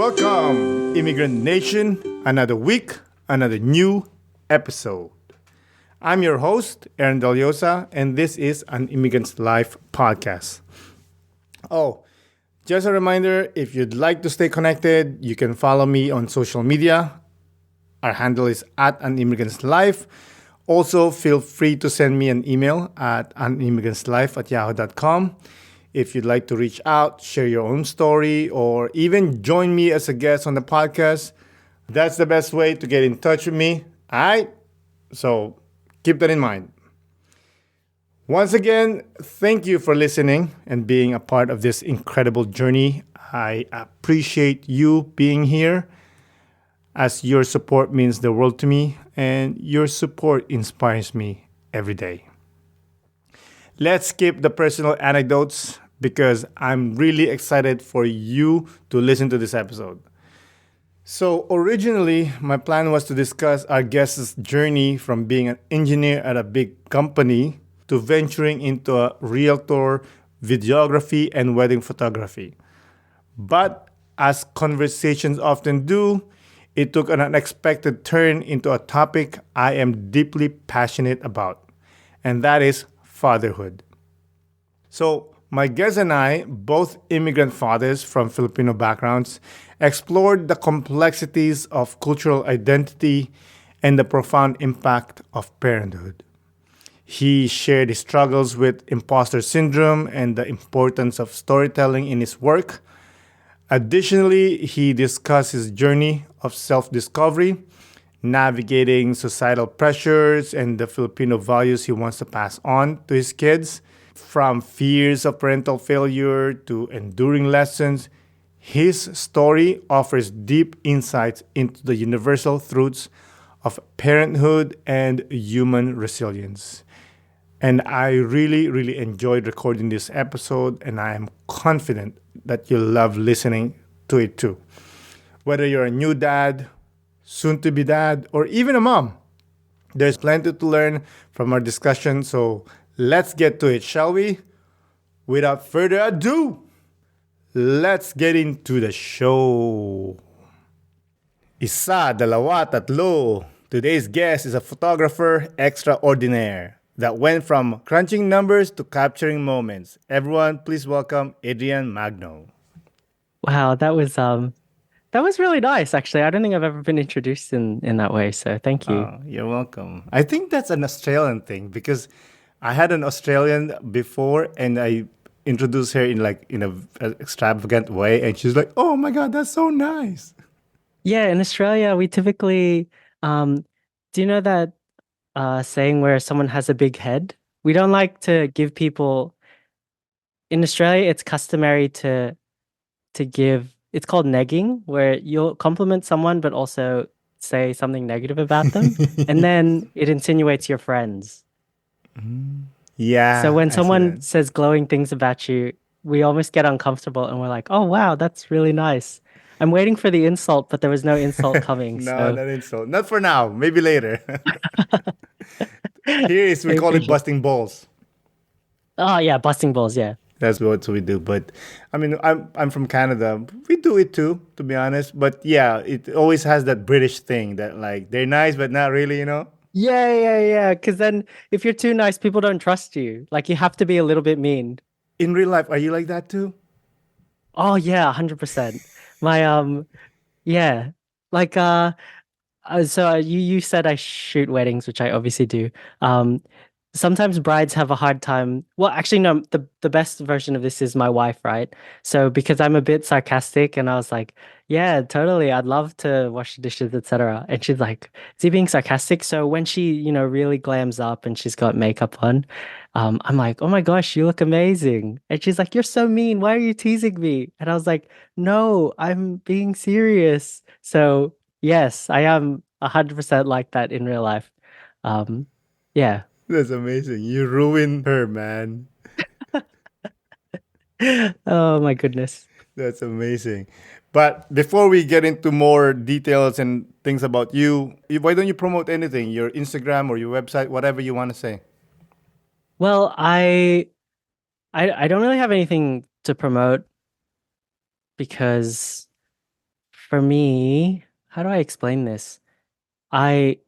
Welcome, Immigrant Nation. Another week, another new episode. I'm your host, Aaron Deliosa, and this is an Immigrant's Life podcast. Oh, just a reminder, if you'd like to stay connected, you can follow me on social media. Our handle is at an immigrant's life. Also, feel free to send me an email at animmigrantslife@yahoo.com. If you'd like to reach out, share your own story, or even join me as a guest on the podcast, that's the best way to get in touch with me. All right? So keep that in mind. Once again, thank you for listening and being a part of this incredible journey. I appreciate you being here, as your support means the world to me, and your support inspires me every day. Let's skip the personal anecdotes because I'm really excited for you to listen to this episode. So, originally, my plan was to discuss our guest's journey from being an engineer at a big company to venturing into a realtor, videography, and wedding photography. But as conversations often do, it took an unexpected turn into a topic I am deeply passionate about, and that is fatherhood. So, my guest and I, both immigrant fathers from Filipino backgrounds, explored the complexities of cultural identity and the profound impact of parenthood. He shared his struggles with imposter syndrome and the importance of storytelling in his work. Additionally, he discussed his journey of self discovery, navigating societal pressures, and the Filipino values he wants to pass on to his kids. From fears of parental failure to enduring lessons, his story offers deep insights into the universal truths of parenthood and human resilience. And I really enjoyed recording this episode, and I am confident that you'll love listening to it too. Whether you're a new dad, soon to be dad, or even a mom, there's plenty to learn from our discussion. So let's get to it, shall we? Without further ado, let's get into the show. Isa, dalawa, tatlo. Today's guest is a photographer extraordinaire that went from crunching numbers to capturing moments. Everyone, please welcome Adrian Magno. Wow, that was really nice actually. I don't think I've ever been introduced in that way, so thank you. Oh, you're welcome. I think that's an Australian thing because I had an Australian before and I introduced her in a extravagant way and she's like, "Oh my God, that's so nice." Yeah, in Australia we typically do you know that saying where someone has a big head? We don't like to give people in Australia it's customary to give it's called negging, where you'll compliment someone but also say something negative about them, and then it insinuates your friends. So Yeah, when I see someone that. says glowing things about you, we almost get uncomfortable and we're like, "Oh wow, that's really nice." I'm waiting for the insult, but there was no insult coming. No, So not insult. Not for now. Maybe later. Here is I we call it appreciate. busting balls. Oh yeah, busting balls. Yeah. That's what we do. But I mean, I'm from Canada. We do it too, to be honest. But yeah, it always has that British thing that like they're nice but not really, you know. Yeah. Because then if you're too nice, people don't trust you. Like you have to be a little bit mean. In real life, are you like that too? Oh yeah, 100%. My yeah. Like you said I shoot weddings, which I obviously do. Um, Sometimes brides have a hard time. Well, actually, no. The best version of this is my wife, right? So because I'm a bit sarcastic, and I was like, "Yeah, totally. I'd love to wash the dishes, etc." And she's like, "Is he being sarcastic?" So when she, really glams up and she's got makeup on, I'm like, "Oh my gosh, you look amazing!" And she's like, "You're so mean. Why are you teasing me?" And I was like, "No, I'm being serious." So yes, I am 100% like that in real life. Um, yeah. That's amazing. You ruined her, man. Oh my goodness. That's amazing. But before we get into more details and things about you, why don't you promote anything? Your Instagram or your website, whatever you want to say. Well, I don't really have anything to promote because for me, how do I explain this? I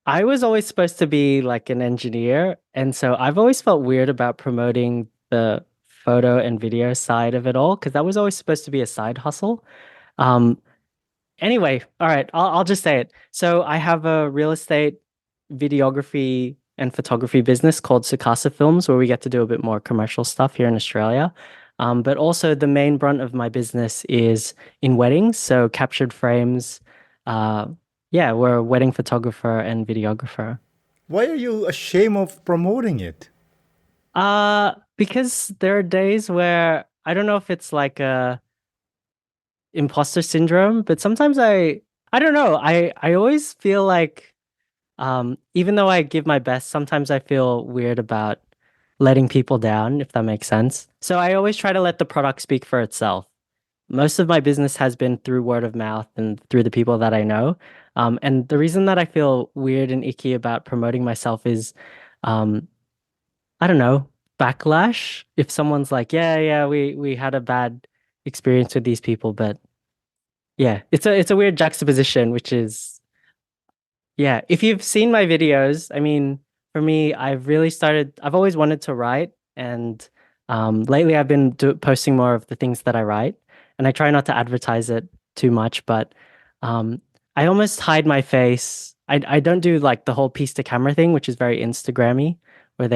I was always supposed to be like an engineer, and so I've always felt weird about promoting the photo and video side of it all because that was always supposed to be a side hustle. Um, Anyway, all right, I'll just say it. So I have a real estate videography and photography business called Sukasa Films, where we get to do a bit more commercial stuff here in Australia. But also the main brunt of my business is in weddings, so captured frames. Uh, yeah, we're a wedding photographer and videographer. Why are you ashamed of promoting it? Because there are days where I don't know if it's like a imposter syndrome, but sometimes I don't know. I always feel like even though I give my best, sometimes I feel weird about letting people down, if that makes sense. So I always try to let the product speak for itself. Most of my business has been through word of mouth and through the people that I know. And the reason that I feel weird and icky about promoting myself is, um, I don't know, backlash. If someone's like, yeah, yeah, we had a bad experience with these people, but yeah, it's a weird juxtaposition, which is yeah, if you've seen my videos, I mean, for me, I've always wanted to write, and lately I've been posting more of the things that I write, and I try not to advertise it too much, but um, I almost hide my face. I don't do like the whole piece to camera thing, which is very Instagrammy, where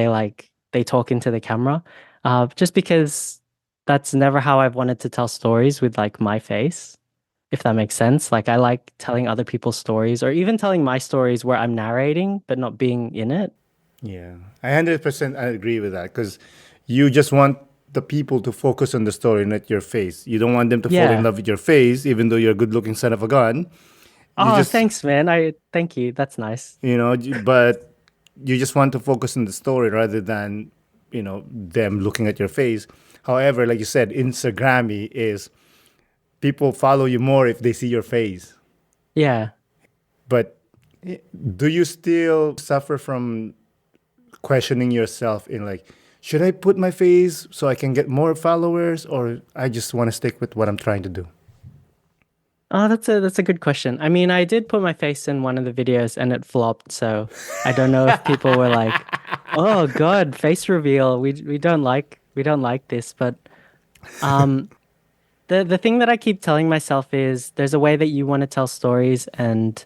they talk into the camera, just because that's never how I've wanted to tell stories with like my face if that makes sense. Like I like telling other people's stories or even telling my stories where I'm narrating but not being in it. Yeah, I 100% agree with that because you just want the people to focus on the story, not your face. You don't want them to fall in Yeah. love with your face, even though you're a good-looking son of a gun. You Oh, just, thanks, man. I thank you. That's nice. but you just want to focus on the story rather than, them looking at your face. However, like you said, Instagrammy is people follow you more if they see your face. Yeah. But do you still suffer from questioning yourself in like, should I put my face so I can get more followers, or I just want to stick with what I'm trying to do? Oh, that's a good question. I mean, I did put my face in one of the videos and it flopped, so I don't know if people were like, "Oh God, face reveal. We don't like this." But um the thing that I keep telling myself is there's a way that you want to tell stories, and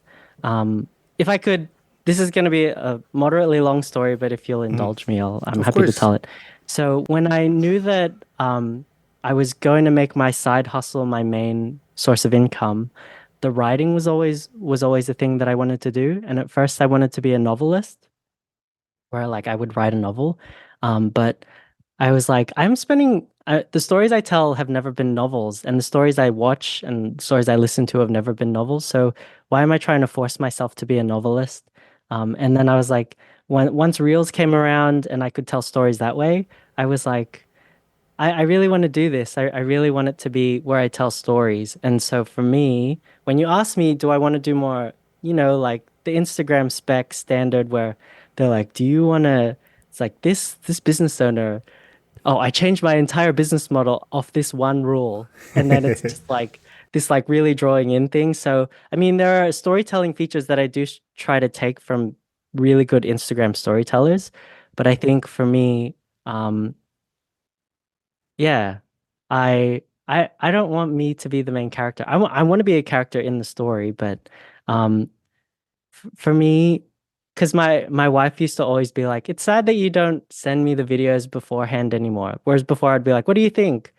if I could, this is going to be a moderately long story, but if you'll indulge me, I'm Of happy to course. tell it. So when I knew that I was going to make my side hustle my main source of income, the writing was always a thing that I wanted to do, and at first I wanted to be a novelist, where like I would write a novel, but I was like, I'm spending the stories I tell have never been novels, and the stories I watch and stories I listen to have never been novels. So why am I trying to force myself to be a novelist? And then I was like, once Reels came around and I could tell stories that way, I was like, I really want to do this. I really want it to be where I tell stories. And so for me, when you ask me, do I want to do more, like the Instagram spec standard where they're like, do you want to, it's like this business owner. Oh, I changed my entire business model off this one rule. And then it's just like this like really drawing in thing. So, I mean, there are storytelling features that I do try to take from really good Instagram storytellers. But I think for me, um, yeah, I don't want me to be the main character. I want to be a character in the story, but um, for me, because my wife used to always be like, "It's sad that you don't send me the videos beforehand anymore." Whereas before I'd be like, "What do you think?"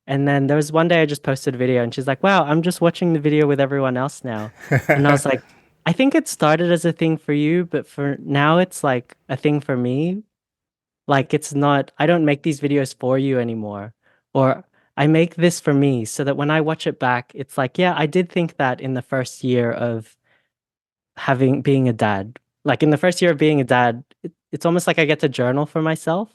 And then there was one day I just posted a video and she's like, "Wow, I'm just watching the video with everyone else now." And I was like, "I think it started as a thing for you, but for now it's like a thing for me. Like it's not, I don't make these videos for you anymore. Or I make this for me so that when I watch it back, it's like, yeah, I did think that in the first year of having being a dad. Like in the first year of being a dad, it's almost like I get to journal for myself.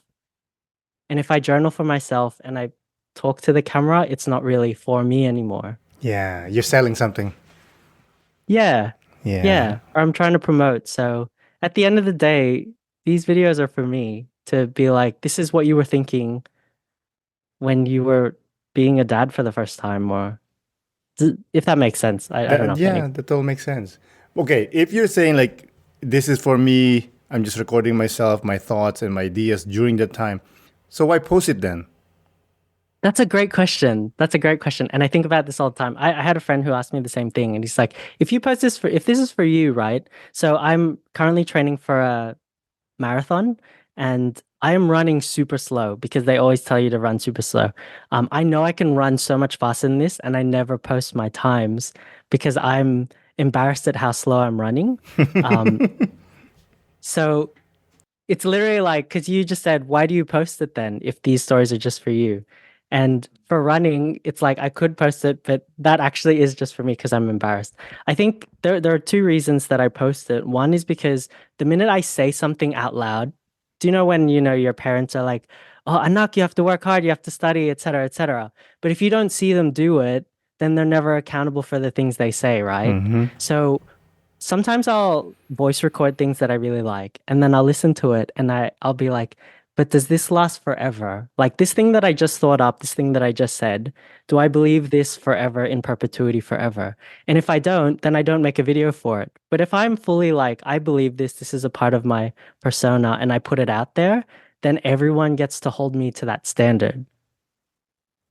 And if I journal for myself and I talk to the camera, it's not really for me anymore. Yeah, you're selling something. Yeah. Yeah. Yeah. Or I'm trying to promote. So at the end of the day, these videos are for me to be like, this is what you were thinking when you were being a dad for the first time, or If that makes sense. I don't know That, if any. yeah, that all makes sense. Okay, if you're saying like this is for me, I'm just recording myself, my thoughts and my ideas during that time. So why post it then? That's a great question. That's a great question. And I think about this all the time. I had a friend who asked me the same thing, and he's like, if this is for you, right? So I'm currently training for a marathon and I am running super slow because they always tell you to run super slow. I know I can run so much faster than this, and I never post my times because I'm embarrassed at how slow I'm running. Um, so it's literally like, because you just said, why do you post it then if these stories are just for you? And for running, it's like I could post it, but that actually is just for me because I'm embarrassed. I think there are two reasons that I post it. One is because the minute I say something out loud, do you know when your parents are like, "Oh, Anak, you have to work hard, you have to study, etc., etc." But if you don't see them do it, then they're never accountable for the things they say, right? Mm-hmm. So sometimes I'll voice record things that I really like, and then I'll listen to it and I'll be like, but does this last forever? Like this thing that I just thought up, this thing that I just said, do I believe this forever in perpetuity forever? And if I don't, then I don't make a video for it. But if I'm fully like, I believe this is a part of my persona and I put it out there, then everyone gets to hold me to that standard.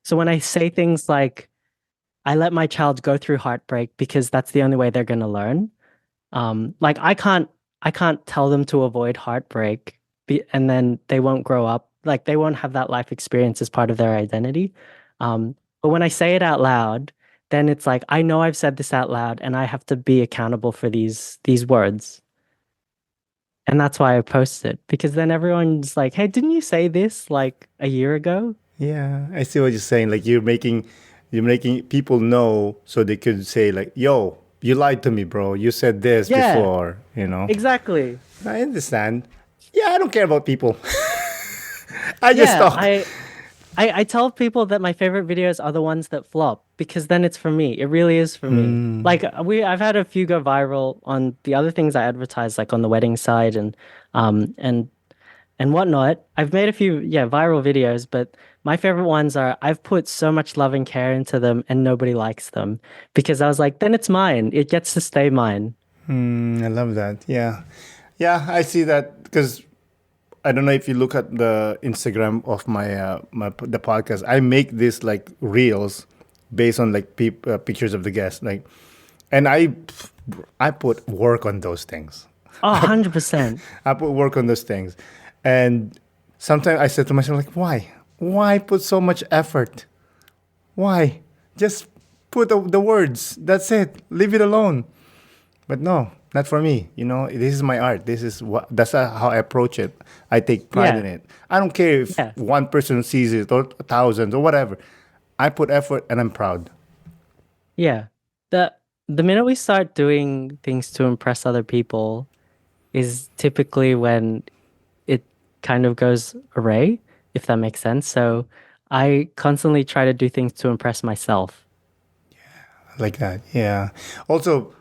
So when I say things like, I let my child go through heartbreak because that's the only way they're going to learn. Like I can't tell them to avoid heartbreak and then they won't grow up. Like they won't have that life experience as part of their identity. But when I say it out loud, then it's like I know I've said this out loud and I have to be accountable for these words. And that's why I post it because then everyone's like, "Hey, didn't you say this like a year ago?" Yeah, I see what you're saying. Like you're making people know so they could say like, "Yo, you lied to me, bro. You said this Yeah, before." You know. exactly. I understand. Yeah, I don't care about people. I just Yeah, talk. I tell people that my favorite videos are the ones that flop because then it's for me. It really is for me. Mm, Like I've had a few go viral on the other things I advertise, like on the wedding side um and and whatnot. I've made a few, yeah, viral videos, but my favorite ones are I've put so much love and care into them and nobody likes them because I was like, then it's mine. It gets to stay mine. I love that. Yeah, yeah, I see that because I don't know if you look at the Instagram of the podcast. I make this like reels based on like pictures of the guests, like, and I put work on those things. Oh, 100%. I put work on those things, and sometimes I said to myself like, why put so much effort? Why just put the words? That's it. Leave it alone. But no, not for me. This is my art. That's how I approach it. I take pride Yeah. in it. I don't care if Yeah. one person sees it or thousands or whatever. I put effort and I'm proud. Yeah. The the minute we start doing things to impress other people is typically when it kind of goes array, if that makes sense. So I constantly try to do things to impress myself. Like that. Yeah. Also,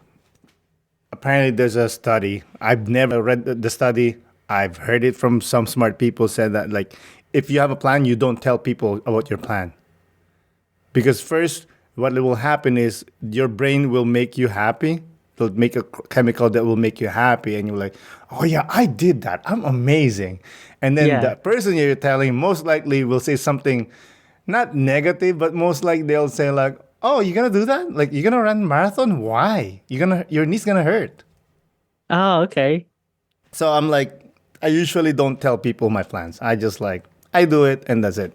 apparently there's a study. I've never read the study. I've heard it from some smart people said that like if you have a plan, you don't tell people about your plan. Because first, what will happen is your brain will make you happy. It'll make a chemical that will make you happy, and you're like, "Oh yeah, I did that. I'm amazing." And then Yeah. the person you're telling most likely will say something, not negative, but most like they'll say like, "Oh, you're gonna do that? Like you're gonna run marathon? Why? Your knee's gonna hurt." Oh, okay. So I'm like, I usually don't tell people my plans. I just like I do it, and that's it.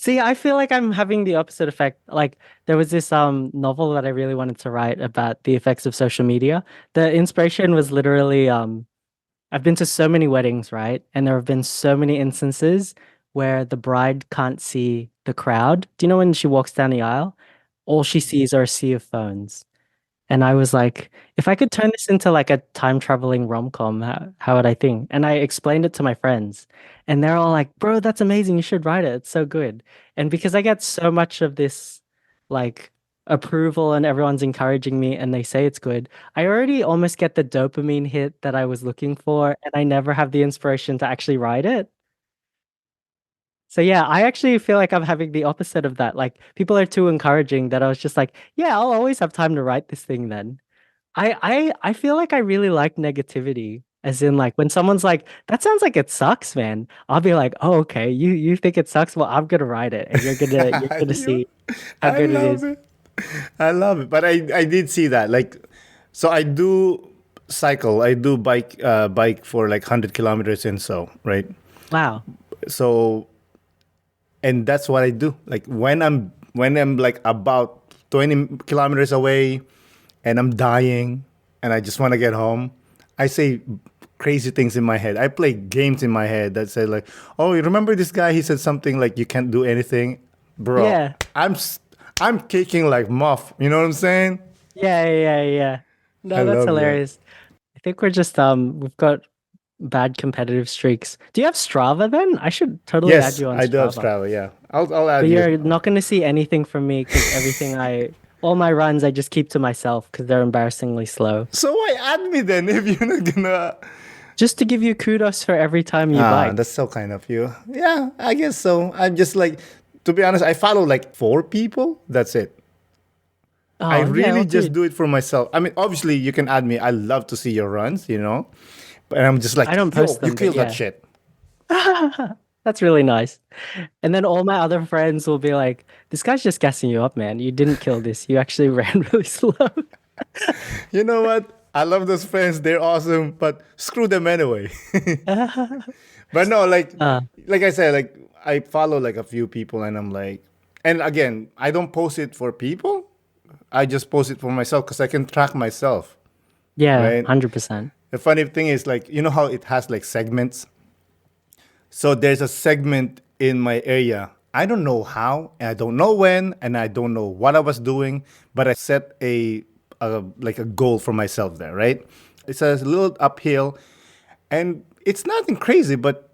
See, I feel like I'm having the opposite effect. Like there was this novel that I really wanted to write about the effects of social media. The inspiration was literally I've been to so many weddings, right? And there have been so many instances where the bride can't see the crowd. Do you know when she walks down the aisle? All she sees are a sea of phones. And I was like, if I could turn this into like a time traveling rom-com, how would I think? And I explained it to my friends, and they're all like, bro, that's amazing. You should write it. It's so good. And because I get so much of this like approval and everyone's encouraging me and they say it's good, I already almost get the dopamine hit that I was looking for, and I never have the inspiration to actually write it. So yeah, I actually feel like I'm having the opposite of that. Like people are too encouraging that I was just like, yeah, I'll always have time to write this thing then. I feel like I really like negativity. As in like when someone's like, that sounds like it sucks, man. I'll be like, oh, okay, you think it sucks? Well, I'm gonna write it and you're gonna You, see how I good it love is. it. I love it. But I did see that. Like, so I do cycle. I do bike for like 100 kilometers and so, right? Wow. So, and that's what I do. Like when I'm like about 20 kilometers away and I'm dying and I just want to get home, I say crazy things in my head. I play games in my head that say like, "Oh, you remember this guy? He said something like you can't do anything." Bro, Yeah. I'm kicking like muff. You know what I'm saying? Yeah. I No, that's love that. hilarious. I think we're just we've got bad competitive streaks. Do you have Strava then? I should totally add Yes, you on I do have Strava. Strava. Yeah, I'll add But you. you're not going to see anything from me because all my runs I just keep to myself because they're embarrassingly slow. So why add me then if you're not gonna? Just to give you kudos for every time you Ah, bike. that's so kind of you. Yeah, I guess so. I'm just like, to be honest, I follow like four people. That's it. I Oh, yeah, really well, just dude, do it for myself. I mean, obviously, you can add me. I love to see your runs. But I'm just I like, don't yo, post you them, but killed that yeah. shit. That's really nice. And then all my other friends will be like, this guy's just gassing you up, man. You didn't kill this. You actually ran really slow. You know what? I love those friends. They're awesome, but screw them anyway. But no, Uh, like I said, like I follow like a few people, and I'm like, and again, I don't post it for people. I just post it for myself because I can track myself, yeah, right? 100%. The funny thing is, like, you know how it has like segments. So there's a segment in my area. I don't know how, and I don't know when, and I don't know what I was doing, but I set a like a goal for myself there, right? It's a little uphill, and it's nothing crazy, but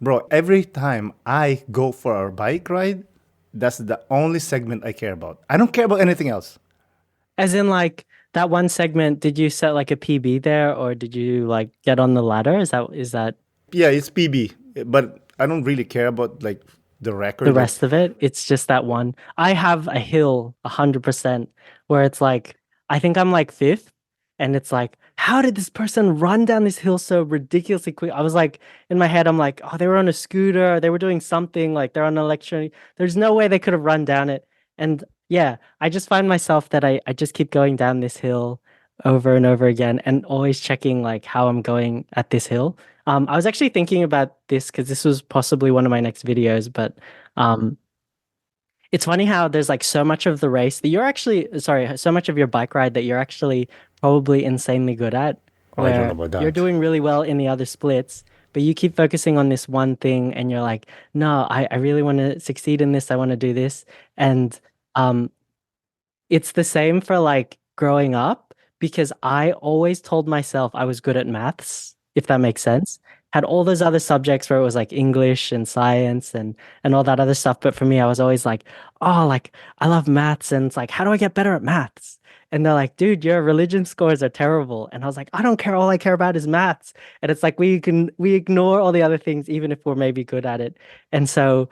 bro, every time I go for a bike ride, that's the only segment I care about. I don't care about anything else. As in, like, that one segment, did you set like a PB there or did you like get on the ladder? Is that Yeah, it's PB, but I don't really care about like the the record. Like, rest of it? It's just that one. I have a hill 100% where it's like, I think I'm like fifth, and it's like, how did this person run down this hill so ridiculously quick? I was like, in my head, I'm like, oh, they were on a scooter, they were doing something, like they're on an electronic. There's no way they could have run down it. And yeah, I just find myself that I just keep going down this hill over and over again and always checking like how I'm going at this hill. I was actually thinking about this because this was possibly one of my next videos, but um, it's funny how there's like so much of the race that you're actually, sorry, so much of your bike ride that you're actually probably insanely good at, oh, I don't know where about you're that. doing really well in the other splits, but you keep focusing on this one thing and you're like, no, I really want to succeed in this. I want to do this. And um, it's the same for like growing up because I always told myself I was good at maths, if that makes sense. Had all those other subjects where it was like English and science and all that other stuff. But for me, I was always like, oh, like I love maths. And it's like, how do I get better at maths? And they're like, dude, your religion scores are terrible. And I was like, I don't care. All I care about is maths. And it's like we ignore all the other things, even if we're maybe good at it. And so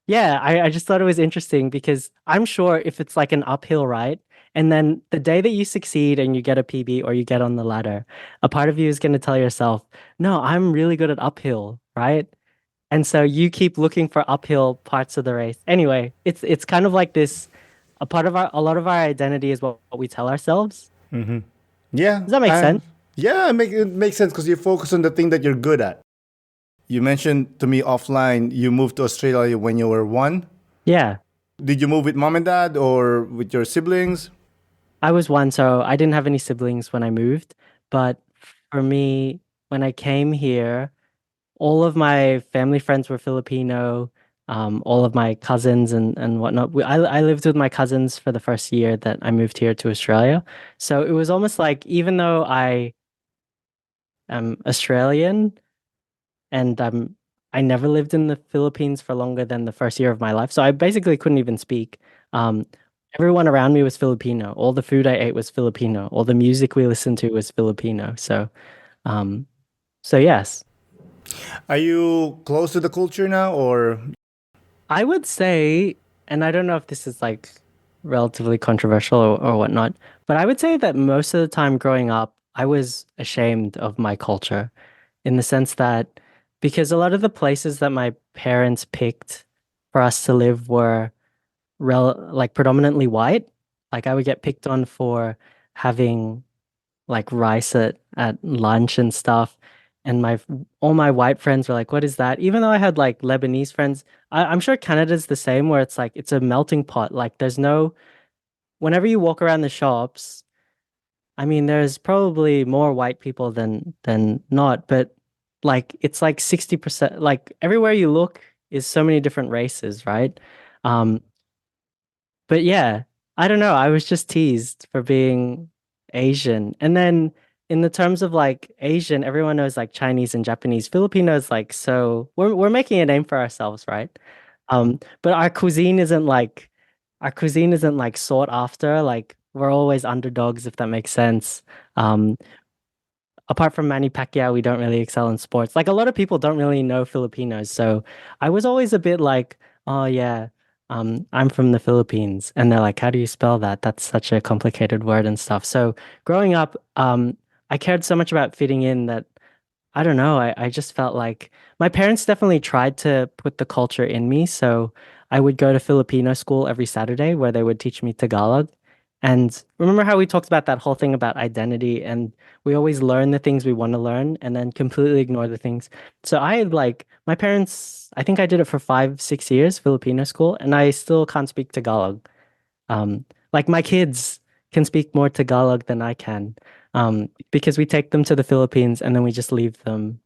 yeah, I just thought it was interesting because I'm sure if it's like an uphill, right? And then the day that you succeed and you get a PB or you get on the ladder, a part of you is going to tell yourself, no, I'm really good at uphill, right? And so you keep looking for uphill parts of the race. Anyway, it's kind of like this, a lot of our identity is what we tell ourselves. Yeah, Does that make sense? yeah, it makes sense because you focus on the thing that you're good at. You mentioned to me offline you moved to Australia when you were one. Yeah. Did you move with mom and dad or with your siblings? I was one, so I didn't have any siblings when I moved, but for me, when I came here, all of my family friends were Filipino. All of my cousins and whatnot. I lived with my cousins for the first year that I moved here to Australia. So it was almost like even though I am Australian and I never lived in the Philippines for longer than the first year of my life. So I basically couldn't even speak. Um, Everyone around me was Filipino. All the food I ate was Filipino. All the music we listened to was Filipino. Um, so yes. Are you close to the culture now, or I would say, and I don't know if this is like relatively controversial or whatnot, but I would say that most of the time growing up, I was ashamed of my culture in the sense that because a lot of the places that my parents picked for us to live were like predominantly white. Like I would get picked on for having like rice at lunch and stuff. And my all my white friends were like, "What is that?" Even though I had like Lebanese friends, I'm sure Canada's the same, where it's like it's a melting pot. Like there's no whenever you walk around the shops, I mean, there's probably more white people than not, but like it's like 60%. Like everywhere you look is so many different races, right? Um, but yeah, I don't know. I was just teased for being Asian. And then in the terms of like Asian, everyone knows like Chinese and Japanese. Filipinos like so we're making a name for ourselves, right? But our cuisine isn't like sought after. Like we're always underdogs, if that makes sense. Um, apart from Manny Pacquiao, we don't really excel in sports. Like a lot of people don't really know Filipinos. So I was always a bit like, oh yeah, I'm from the Philippines. And they're like, how do you spell that? That's such a complicated word and stuff. So growing up, I cared so much about fitting in that I don't know. I just felt like my parents definitely tried to put the culture in me. So I would go to Filipino school every Saturday where they would teach me Tagalog. And remember how we talked about that whole thing about identity and we always learn the things we want to learn and then completely ignore the things. So I like my parents, I think I did it for 5, 6 years, Filipino school, and I still can't speak Tagalog. Like my kids can speak more Tagalog than I can, because we take them to the Philippines and then we just leave them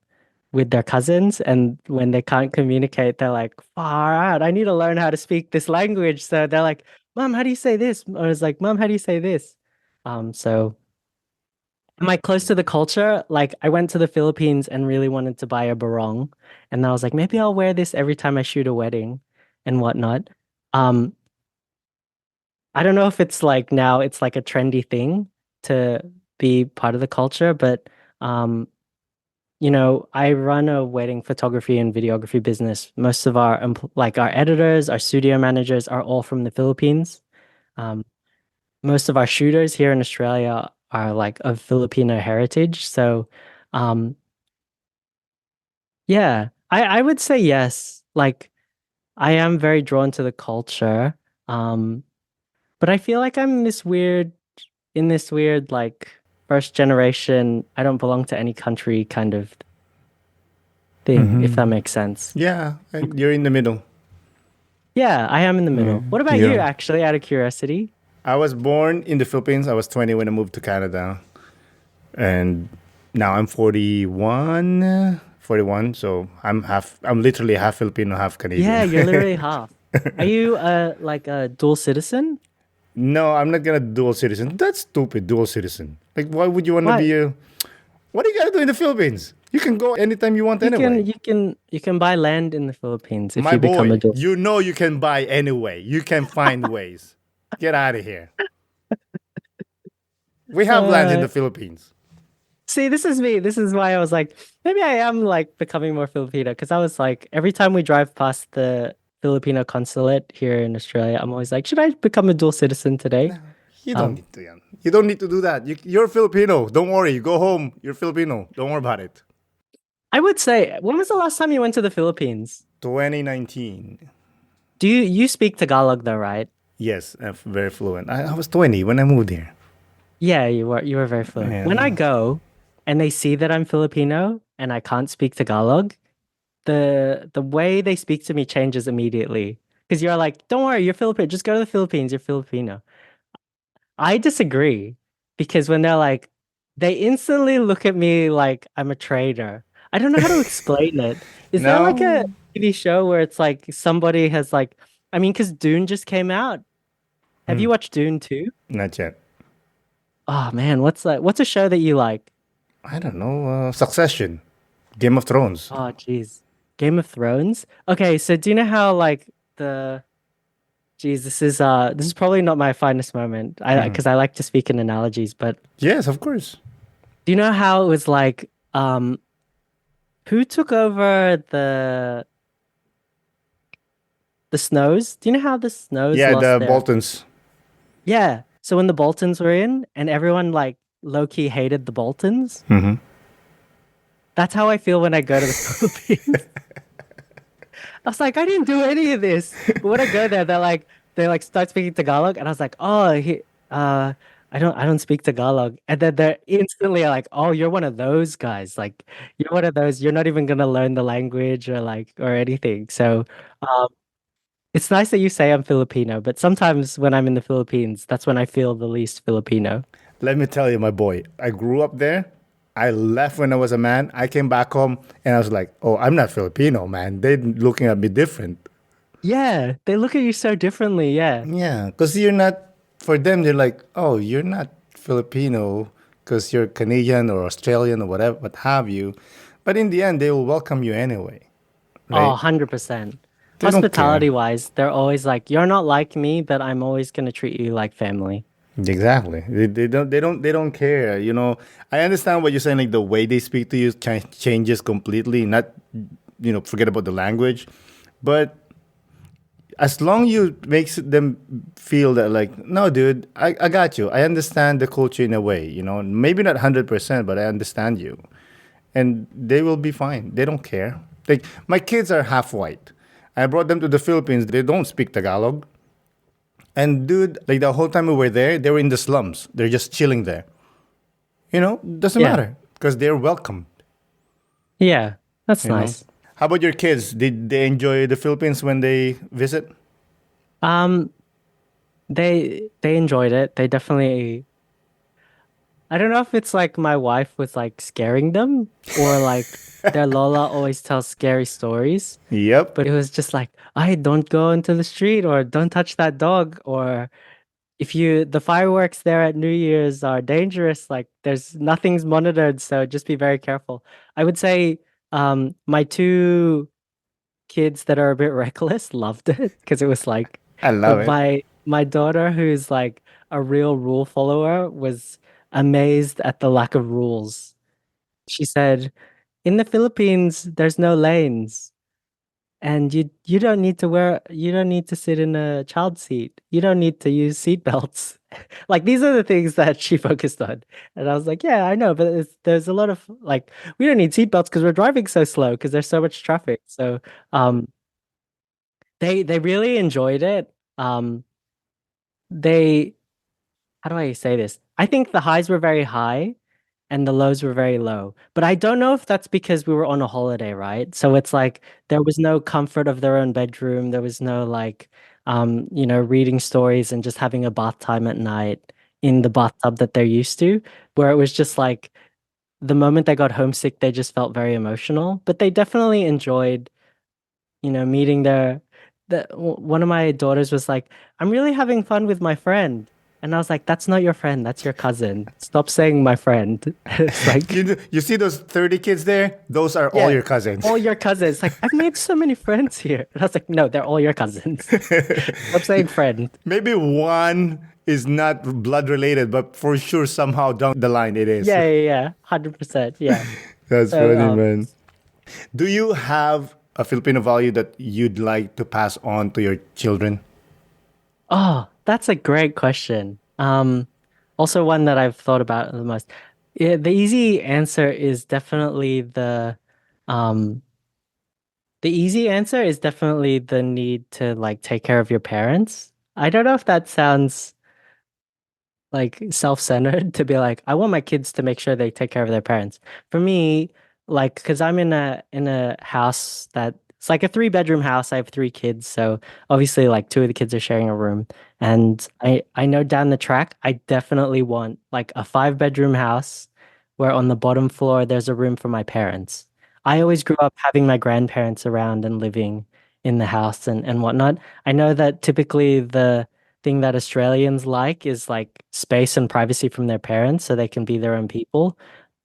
with their cousins. And when they can't communicate, they're like, far out, I need to learn how to speak this language. So they're like, Mom, how do you say this? Or it's like, Mom, how do you say this? So am I close to the culture? Like I went to the Philippines and really wanted to buy a barong. And I was like, maybe I'll wear this every time I shoot a wedding and whatnot. Um, I don't know if it's like now it's like a trendy thing to be part of the culture, but I run a wedding photography and videography business. Most of our like our editors, our studio managers are all from the Philippines. Um, most of our shooters here in Australia are like of Filipino heritage. So, um, yeah, I would say yes. Like I am very drawn to the culture. Um, but I feel like I'm in this weird like first generation, I don't belong to any country kind of thing, if that makes sense. yeah, you're in the middle? Yeah, I am in the middle. What about you, Yeah. actually, out of curiosity? I was born in the Philippines. I was 20 when I moved to Canada, and now I'm 41. 41. So I'm literally half Filipino, half Yeah, Canadian. you're literally half. Are you like a dual citizen? No, I'm not gonna dual citizen. That's stupid. Dual citizen. Like, why would you want to What? be a? What do you gotta do in the Philippines? You can go anytime you want You can anyway. you can you can buy land in the Philippines if My you become a boy, dual. you know you can buy anyway. You can find ways. Get out of here. We have lands in Uh, the Philippines. See, this is me. This is why I was like, maybe I am like becoming more Filipino because I was like, every time we drive past the Filipino consulate here in Australia, I'm always like, should I become a dual citizen today? No, you don't Um, need to. Yan. You don't need to do that. You're Filipino. Don't worry. Go home. You're Filipino. Don't worry about it. I would say, when was the last time you went to the Philippines? 2019. Do you speak Tagalog though, right? Yes, I'm very fluent. I was 20 when I moved here. Yeah, you were very fluent. When I Yeah. go and they see that I'm Filipino and I can't speak Tagalog, the way they speak to me changes immediately. Because you're like, don't worry, you're Filipino. Just go to the Philippines, you're Filipino. I disagree because when they're like, they instantly look at me like I'm a traitor. I don't know how to explain it. Is there like a No, TV show where it's like somebody has like, I mean, because Dune just came out. Have you watched Dune too? not yet. Oh man, what's that? What's a show that you like? I don't know. Succession, Game of Thrones. Oh, geez. Game of Thrones? Okay, so do you know how like the geez, this is probably not my finest moment. I because I like to speak in analogies, but Yes, of course. do you know how it was like Who took over the Snows? Do you know how the Snows Yeah, lost the their Boltons. Yeah. So when the Boltons were in and everyone like low-key hated the Boltons, Hmm. that's how I feel when I go to the Philippines. I was like, I didn't do any of this. But when I go there, they like start speaking Tagalog, and I was like, oh, uh, I don't speak Tagalog. And then they're instantly like, oh, you're one of those guys. Like, you're one of those. You're not even gonna learn the language or like or anything. So, um, it's nice that you say I'm Filipino, but sometimes when I'm in the Philippines, that's when I feel the least Filipino. Let me tell you, my boy, I grew up there. I left when I was a man. I came back home and I was like, oh, I'm not Filipino, man. They're looking at me different. Yeah, they look at you so differently. Yeah. Yeah, because you're not, for them, they're like, oh, you're not Filipino because you're Canadian or Australian or whatever, what have you. But in the end, they will welcome you anyway, Oh, right? 100%. They don't Hospitality care. wise, they're always like, you're not like me, but I'm always gonna treat you like family. Exactly. They don't care. I understand what you're saying. Like the way they speak to you changes completely. Not, forget about the language, but as long you makes them feel that like, no, dude, I got you. I understand the culture in a way. Maybe not 100%, but I understand you, and they will be fine. They don't care. Like my kids are half white. I brought them to the Philippines. They don't speak Tagalog. And dude, like the whole time we were there, they were in the slums. They're just chilling there. Doesn't Yeah. matter because they're welcome. Yeah. That's You know. nice. How about your kids? Did they enjoy the Philippines when they visit? Um, they enjoyed it. They definitely I don't know if it's like my wife was like scaring them or like their Lola always tells scary stories, Yep. but it was just like, I don't go into the street or don't touch that dog or if you the fireworks there at New Year's are dangerous, like there's nothing's monitored, so just be very careful. I would say my two kids that are a bit reckless loved it because it was like I love but it. my daughter who's like a real rule follower was amazed at the lack of rules. She said, "In the Philippines, there's no lanes." And you don't need to you don't need to sit in a child seat. You don't need to use seat belts. Like these are the things that she focused on. And I was like, yeah, I know, but there's a lot of like we don't need seat belts because we're driving so slow because there's so much traffic. So um they really enjoyed it. They how do I say this? I think the highs were very high and the lows were very low. But I don't know if that's because we were on a holiday, right? So it's like there was no comfort of their own bedroom. There was no like reading stories and just having a bath time at night in the bathtub that they're used to, where it was just like the moment they got homesick, they just felt very emotional. But they definitely enjoyed meeting one of my daughters was like, I'm really having fun with my friend. And I was like, that's not your friend, that's your cousin. Stop saying my friend. It's like, You see those 30 kids there? Those are all yeah, your cousins. all your cousins. Like, I've made so many friends here. And I was like, no, they're all your cousins. Stop saying friend. Maybe one is not blood related, but for sure somehow down the line it is. Yeah, yeah, yeah. 100%. Yeah. That's So, funny, man. Do you have a Filipino value that you'd like to pass on to your children? oh, that's a great question. Also one that I've thought about the most. Yeah, the easy answer is definitely um the easy answer is definitely the need to like take care of your parents. I don't know if that sounds like self-centered to be like, I want my kids to make sure they take care of their parents. For me, like, because I'm in a house that it's like a three-bedroom house. I have three kids, so obviously, like two of the kids are sharing a room. And I know down the track, I definitely want like a five-bedroom house where on the bottom floor there's a room for my parents. I always grew up having my grandparents around and living in the house and whatnot. I know that typically the thing that Australians like is like space and privacy from their parents so they can be their own people.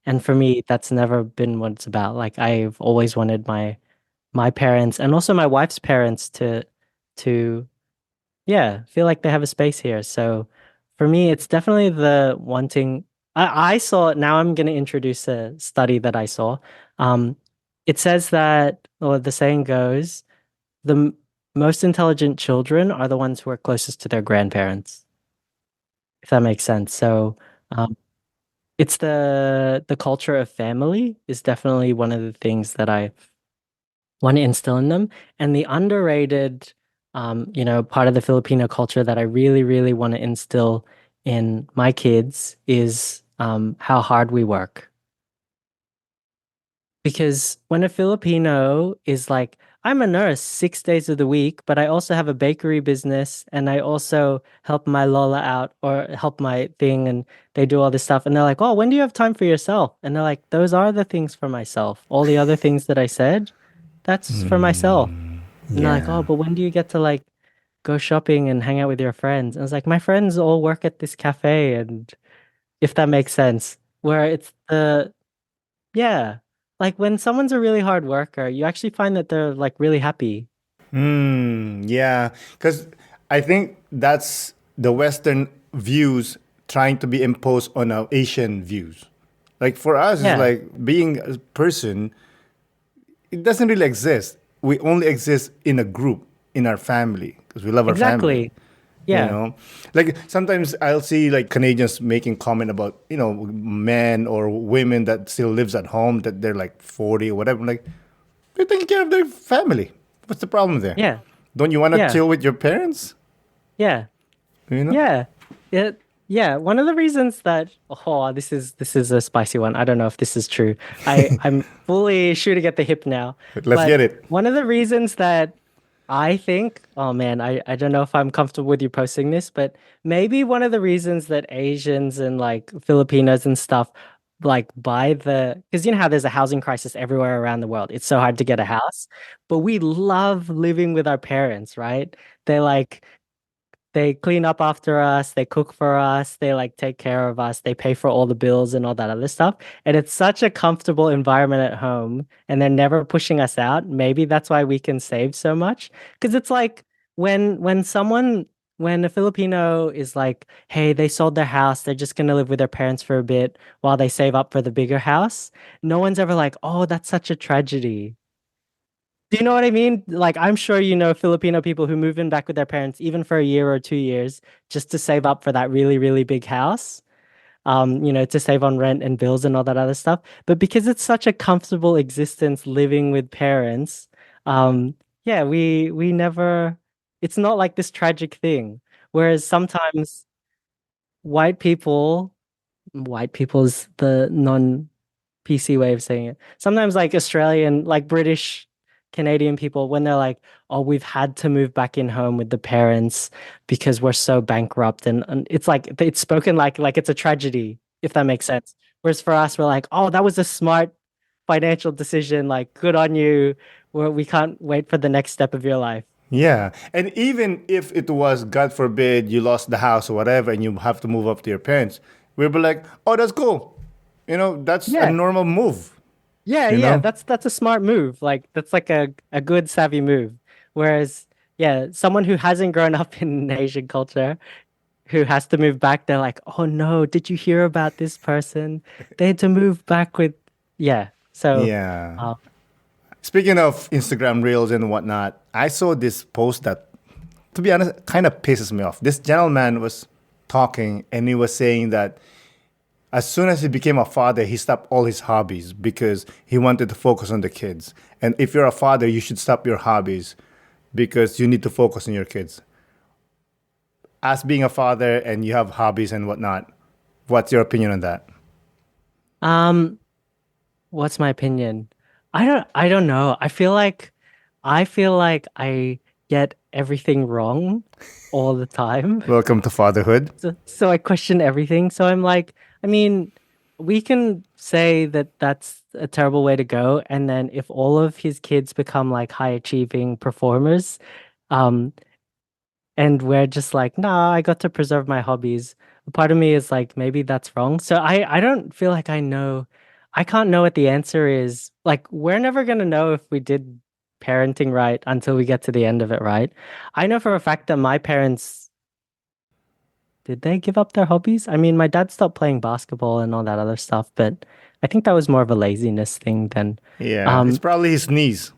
And for me, that's never been what it's about. Like I've always wanted my parents and also my wife's parents to yeah, feel like they have a space here. So for me, it's definitely the wanting I saw now I'm gonna introduce a study that I saw. Um It says that, or the saying goes, the most intelligent children are the ones who are closest to their grandparents, if that makes sense. So, um, it's the culture of family is definitely one of the things that I want to instill in them. And the underrated, part of the Filipino culture that I really, really want to instill in my kids is how hard we work. Because when a Filipino is like, I'm a nurse 6 days of the week, but I also have a bakery business and I also help my Lola out or help my thing and they do all this stuff. And they're like, oh, when do you have time for yourself? And they're like, those are the things for myself. All the other things that I said, that's for myself. And they're like, Yeah. oh, but when do you get to like go shopping and hang out with your friends? And it's like, my friends all work at this cafe. And if that makes sense, where it's yeah. Like when someone's a really hard worker, you actually find that they're like really happy. Yeah, because I think that's the Western views trying to be imposed on our Asian views. Like for us, it's Yeah, like being a person, it doesn't really exist. We only exist in a group, in our family, because we love our family. exactly. You Yeah. know, like sometimes I'll see like Canadians making comment about men or women that still lives at home that they're like 40 or whatever. Like they're taking care of their family. What's the problem there? Yeah. Don't you want to Yeah. chill with your parents? Yeah. You know? Yeah. It yeah, one of the reasons that this is a spicy one. I don't know if this is true. I'm fully shooting at the hip now. Let's But get it. one of the reasons that I think, oh man, I don't know if I'm comfortable with you posting this, but maybe one of the reasons that Asians and like Filipinos and stuff like buy because you know how there's a housing crisis everywhere around the world. It's so hard to get a house, but we love living with our parents, right? They like they clean up after us, they cook for us, they like take care of us, they pay for all the bills and all that other stuff. And it's such a comfortable environment at home, and they're never pushing us out. Maybe that's why we can save so much. Because it's like when a Filipino is like, hey, they sold their house, they're just gonna live with their parents for a bit while they save up for the bigger house. No one's ever like, oh, that's such a tragedy. Do you know what I mean? Like, I'm sure you know Filipino people who move in back with their parents, even for a year or 2 years, just to save up for that really, really big house, to save on rent and bills and all that other stuff. But because it's such a comfortable existence living with parents, yeah, we never, it's not like this tragic thing. Whereas sometimes white people, white people's the non PC way of saying it. Sometimes like Australian, like British, Canadian people, when they're like, oh, we've had to move back in home with the parents because we're so bankrupt and it's like it's spoken like it's a tragedy, if that makes sense. Whereas for us, we're like, oh, that was a smart financial decision, like good on you. We can't wait for the next step of your life. Yeah. And even if it was, God forbid, you lost the house or whatever and you have to move up to your parents, we'll be like, oh, that's cool. That's a Yeah. normal move, Yeah, you yeah, know? that's a smart move. Like that's like a good savvy move. Whereas, yeah, someone who hasn't grown up in Asian culture, who has to move back, they're like, "Oh no, did you hear about this person? They had to move back with." Yeah. So, Yeah. uh, Speaking of Instagram reels and whatnot, I saw this post that, to be honest, kind of pisses me off. This gentleman was talking and he was saying that as soon as he became a father, he stopped all his hobbies because he wanted to focus on the kids. And if you're a father, you should stop your hobbies because you need to focus on your kids. As being a father and you have hobbies and whatnot, what's your opinion on that? um, what's my opinion? I don't know. I feel like I get everything wrong all the time. Welcome to fatherhood. So I question everything. So I'm like, I mean, we can say that that's a terrible way to go. And then if all of his kids become like high achieving performers, um, and we're just like, nah, I got to preserve my hobbies. Part of me is like, maybe that's wrong. So I don't feel like I can't know what the answer is. Like, we're never gonna know if we did parenting right until we get to the end of it, right? I know for a fact that my parents did they give up their hobbies? I mean, my dad stopped playing basketball and all that other stuff, but I think that was more of a laziness thing than Yeah, it's um probably his knees.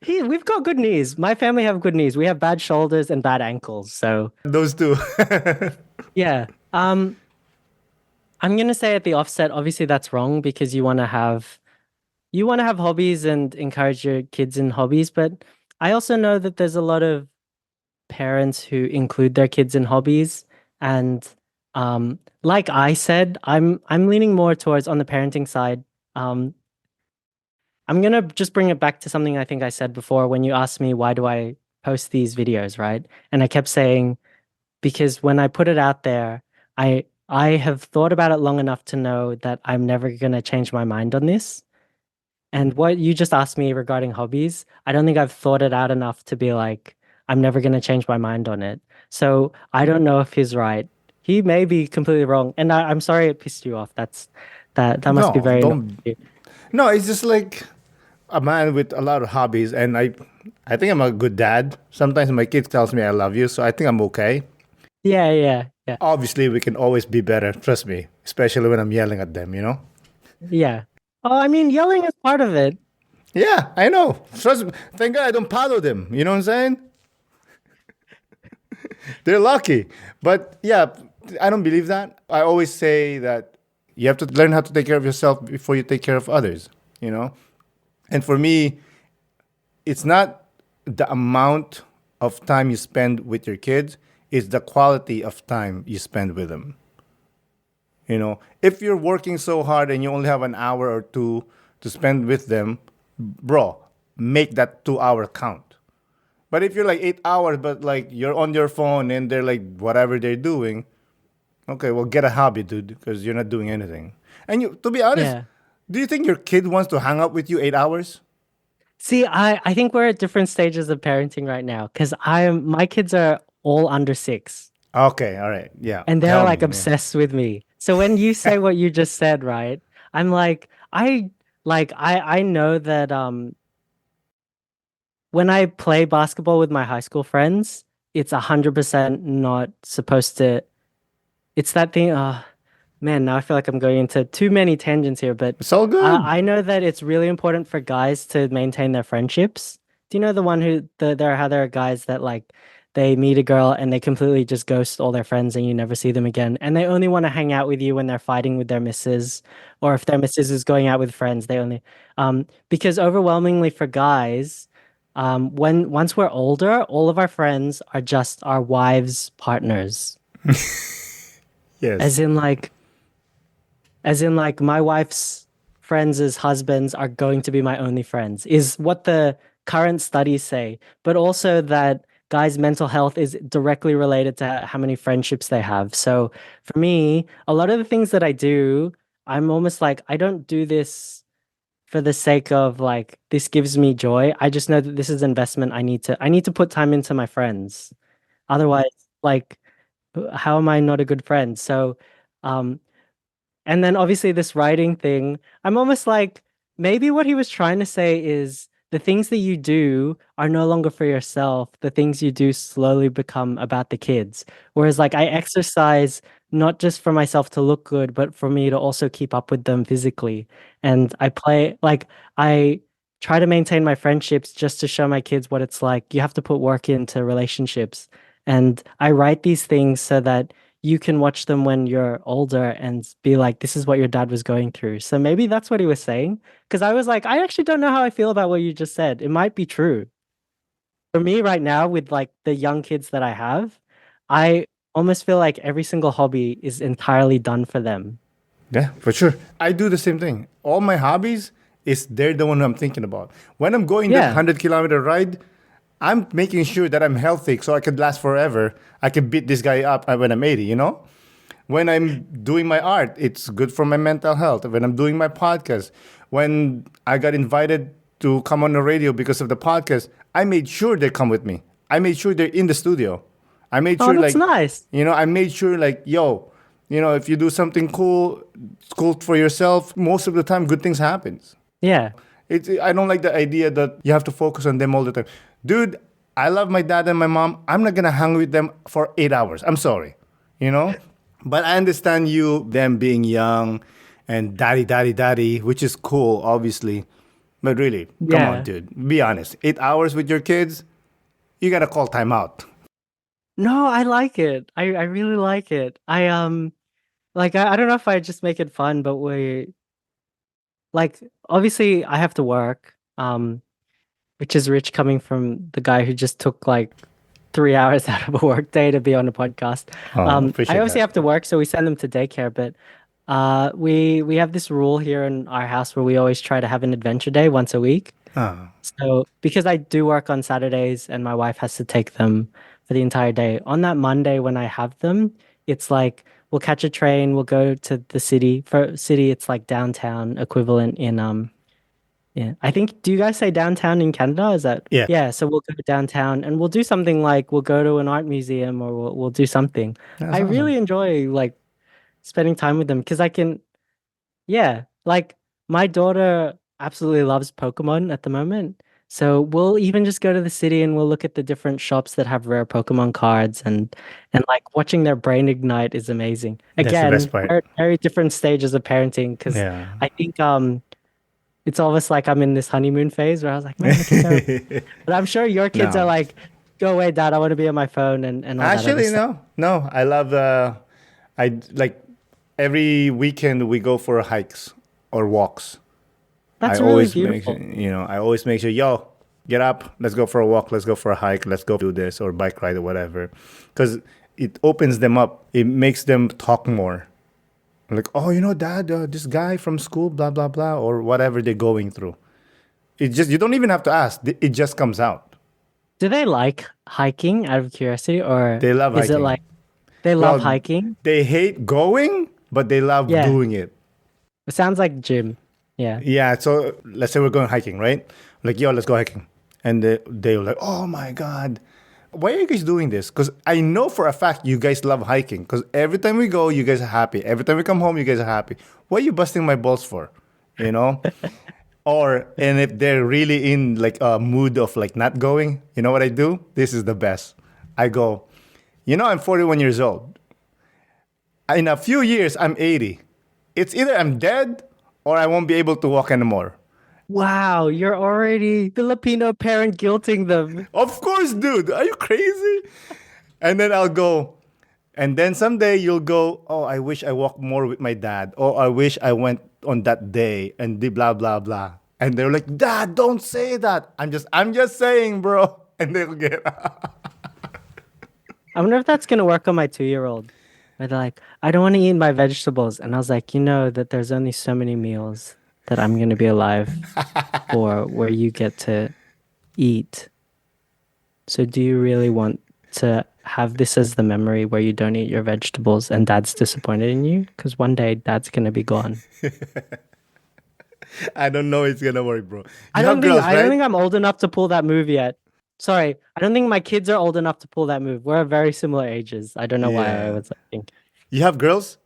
we've got good knees. My family have good knees. We have bad shoulders and bad ankles. So Those two. yeah. I'm gonna say at the offset, obviously that's wrong because you want to have hobbies and encourage your kids in hobbies, but I also know that there's a lot of parents who include their kids in hobbies. And like I said, I'm leaning more towards on the parenting side. Um, I'm gonna just bring it back to something I think I said before when you asked me why do I post these videos, right? And I kept saying because when I put it out there, I have thought about it long enough to know that I'm never gonna change my mind on this. And what you just asked me regarding hobbies, I don't think I've thought it out enough to be like, I'm never going to change my mind on it. So I don't know if he's right. He may be completely wrong. And I'm sorry it pissed you off. That must be No, very annoying don't. to you. No, it's just like a man with a lot of hobbies, and I think I'm a good dad. Sometimes my kids tells me I love you, so I think I'm okay. Yeah, yeah, yeah. Obviously, we can always be better. Trust me, especially when I'm yelling at them. You know. Yeah. Oh, I mean, yelling is part of it. Yeah, I know. Trust me. Thank God I don't paddle them. You know what I'm saying? They're lucky. But yeah, I don't believe that. I always say that you have to learn how to take care of yourself before you take care of others. You know. And for me, it's not the amount of time you spend with your kids, it's the quality of time you spend with them. You know, if you're working so hard and you only have an hour or two to spend with them, bro, make that 2 hour count. But if you're like 8 hours, but like you're on your phone and they're like whatever they're doing, okay, well, get a hobby, dude, because you're not doing anything. And you, to be honest, Yeah. do you think your kid wants to hang out with you 8 hours? See, I think we're at different stages of parenting right now because my kids are all under 6. Okay, all right, yeah, And they're tell like me, yeah. obsessed with me. So when you say what you just said, right? I'm I know that when I play basketball with my high school friends, it's 100% not supposed to. It's that thing. Man, now I feel like I'm going into too many tangents here, but It's all good. I know that it's really important for guys to maintain their friendships. Do you know the one who there are guys that like they meet a girl and they completely just ghost all their friends and you never see them again, and they only want to hang out with you when they're fighting with their missus, or if their missus is going out with friends, they only because overwhelmingly for guys, when once we're older, all of our friends are just our wives' partners, Yes. as in like my wife's friends' husbands are going to be my only friends, is what the current studies say. But also that guys' mental health is directly related to how many friendships they have. So for me, a lot of the things that I do, I'm almost like I don't do this for the sake of like this gives me joy. I just know that this is investment. I need to put time into my friends. Otherwise, like how am I not a good friend? So um and then obviously this writing thing, I'm almost like maybe what he was trying to say is the things that you do are no longer for yourself. The things you do slowly become about the kids. Whereas like I exercise not just for myself to look good, but for me to also keep up with them physically. And I play like I try to maintain my friendships just to show my kids what it's like. You have to put work into relationships. And I write these things so that you can watch them when you're older and be like, this is what your dad was going through. So maybe that's what he was saying. Because I was like, I actually don't know how I feel about what you just said. It might be true. For me right now, with like the young kids that I have, I almost feel like every single hobby is entirely done for them. Yeah, for sure. I do the same thing. All my hobbies is they're the one I'm thinking about. When I'm going that Yeah. 100-kilometer ride, I'm making sure that I'm healthy so I could last forever. I can beat this guy up when I'm 80, you know? When I'm doing my art, it's good for my mental health. When I'm doing my podcast, when I got invited to come on the radio because of the podcast, I made sure they come with me. I made sure they're in the studio. I made Oh, sure that's like, nice. I made sure like, yo, if you do something cool for yourself, most of the time good things happens. Yeah. I don't like the idea that you have to focus on them all the time. Dude, I love my dad and my mom. I'm not gonna hang with them for 8 hours. I'm sorry, you know. But I understand you them being young and daddy, daddy, daddy, which is cool, obviously. But really, come on, Yeah. dude. Be honest. 8 hours with your kids, you gotta call time out. No, I like it. I really like it. Like I don't know if I just make it fun, but we like obviously I have to work. Which is rich coming from the guy who just took like 3 hours out of a work day to be on a podcast. Oh, I appreciate obviously that. have to work, so we send them to daycare, but we have this rule here in our house where we always try to have an adventure day once a week. Oh, So because I do work on Saturdays and my wife has to take them for the entire day, on that Monday when I have them, it's like we'll catch a train, we'll go to the city. For city, it's like downtown equivalent in yeah. I think, do you guys say downtown in Canada? Is that, yeah. yeah, so we'll go downtown and we'll do something like we'll go to an art museum or we'll do something. That's I awesome. really enjoy like spending time with them because I can, yeah, like my daughter absolutely loves Pokemon at the moment. So we'll even just go to the city and we'll look at the different shops that have rare Pokemon cards and like watching their brain ignite is amazing. That's the best Again, part. very different stages of parenting because Yeah. I think it's almost like I'm in this honeymoon phase where I was like, man, the kids are, but I'm sure your kids are No. like, go away, dad, I want to be on my phone and all that other Actually, stuff. no. No. I love I like every weekend we go for hikes or walks. I That's really always make sure, beautiful. I always make sure, yo, get up, let's go for a walk, let's go for a hike, let's go do this or bike ride or whatever. Because it opens them up, it makes them talk more. Like, oh, dad, this guy from school, blah, blah, blah, or whatever they're going through. It just, you don't even have to ask, it just comes out. Do they like hiking out of curiosity, or They love is it hiking. like they love Well, hiking? they hate going, but they love Yeah, doing it. it sounds like gym. Yeah. Yeah, so let's say we're going hiking, right? Like, yo, let's go hiking. And they were like, oh my God, why are you guys doing this? Because I know for a fact you guys love hiking. Because every time we go, you guys are happy. Every time we come home, you guys are happy. What are you busting my balls for? You know? And if they're really in like a mood of like not going, you know what I do? This is the best. I go, I'm 41 years old. In a few years, I'm 80. It's either I'm dead or I won't be able to walk anymore. Wow, you're already Filipino parent guilting them. Of course, dude. Are you crazy? And then I'll go. And then someday you'll go, oh, I wish I walked more with my dad. Or I wish I went on that day and did blah, blah, blah. And they're like, Dad, don't say that. I'm just saying, bro. And they'll get, I wonder if that's gonna work on my 2-year-old. Where they're like, I don't want to eat my vegetables. And I was like, you know that there's only so many meals that I'm gonna be alive for where you get to eat. So do you really want to have this as the memory where you don't eat your vegetables and dad's disappointed in you? Because one day dad's gonna be gone. I don't know it's going to work, bro. I You have don't think girls, I don't right? think I'm old enough to pull that move yet. Sorry, I don't think my kids are old enough to pull that move. We're very similar ages. I don't know why I Yeah. was thinking. You have girls?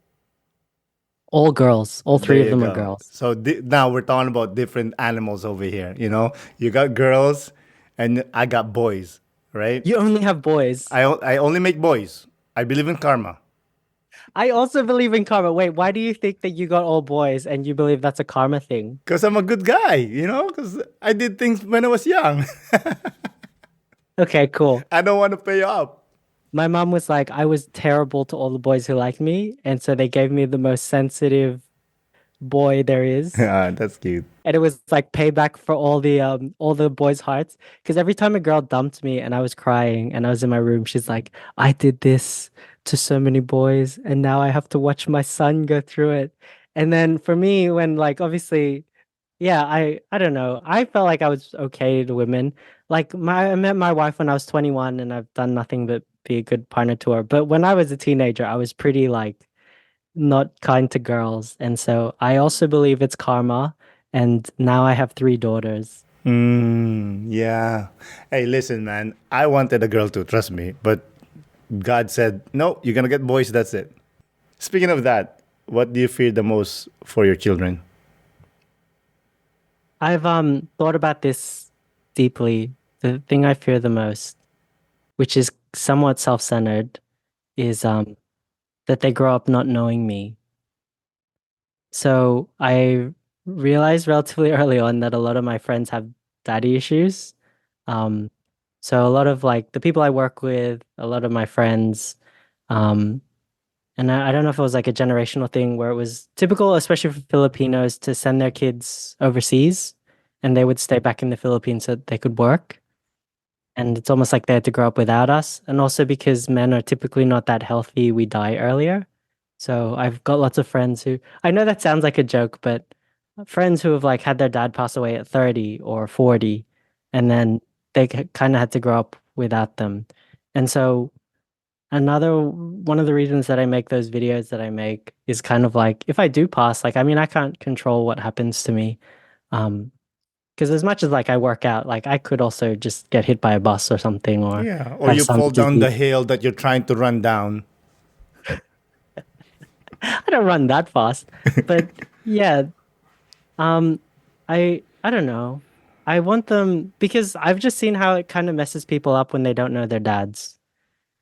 All girls. All There three of you them are go. girls. So now we're talking about different animals over here. You got girls, and I got boys, right? You only have boys. I only make boys. I believe in karma I also believe in karma. Wait, why do you think that you got all boys and you believe that's a karma thing? because I'm a good guy. Because I did things when I was young. Okay, cool. I don't want to pay you up. My mom was like, I was terrible to all the boys who liked me, and so they gave me the most sensitive boy there is. That's cute. And it was like payback for all the boys' hearts. Because every time a girl dumped me and I was crying and I was in my room, she's like, I did this to so many boys, and now I have to watch my son go through it. And then for me, when like obviously, yeah, I don't know. I felt like I was okay to women. Like I met my wife when I was 21 and I've done nothing but be a good partner to her. But when I was a teenager, I was pretty like not kind to girls. And so I also believe it's karma. And now I have 3 daughters. Yeah. Hey, listen, man. I wanted a girl too, trust me. But God said, no, you're going to get boys. That's it. Speaking of that, what do you fear the most for your children? I've thought about this deeply. The thing I fear the most. which is somewhat self-centered, is that they grow up not knowing me. So I realized relatively early on that a lot of my friends have daddy issues. Um, so a lot of like the people I work with, a lot of my friends, um, and I don't know if it was like a generational thing where it was typical, especially for Filipinos, to send their kids overseas and they would stay back in the Philippines so that they could work. And it's almost like they had to grow up without us. And also because men are typically not that healthy, we die earlier. So I've got lots of friends who I know that sounds like a joke, but friends who have like had their dad pass away at 30 or 40, and then they kind of had to grow up without them. And so another one of the reasons that I make those videos that I make is kind of like if I do pass, like I mean I can't control what happens to me. Um, because as much as like I work out, like I could also just get hit by a bus or something or Yeah, or have you some fall down disease. the hill that you're trying to run down. I don't run that fast. But yeah, um I don't know. I want them because I've just seen how it kind of messes people up when they don't know their dads.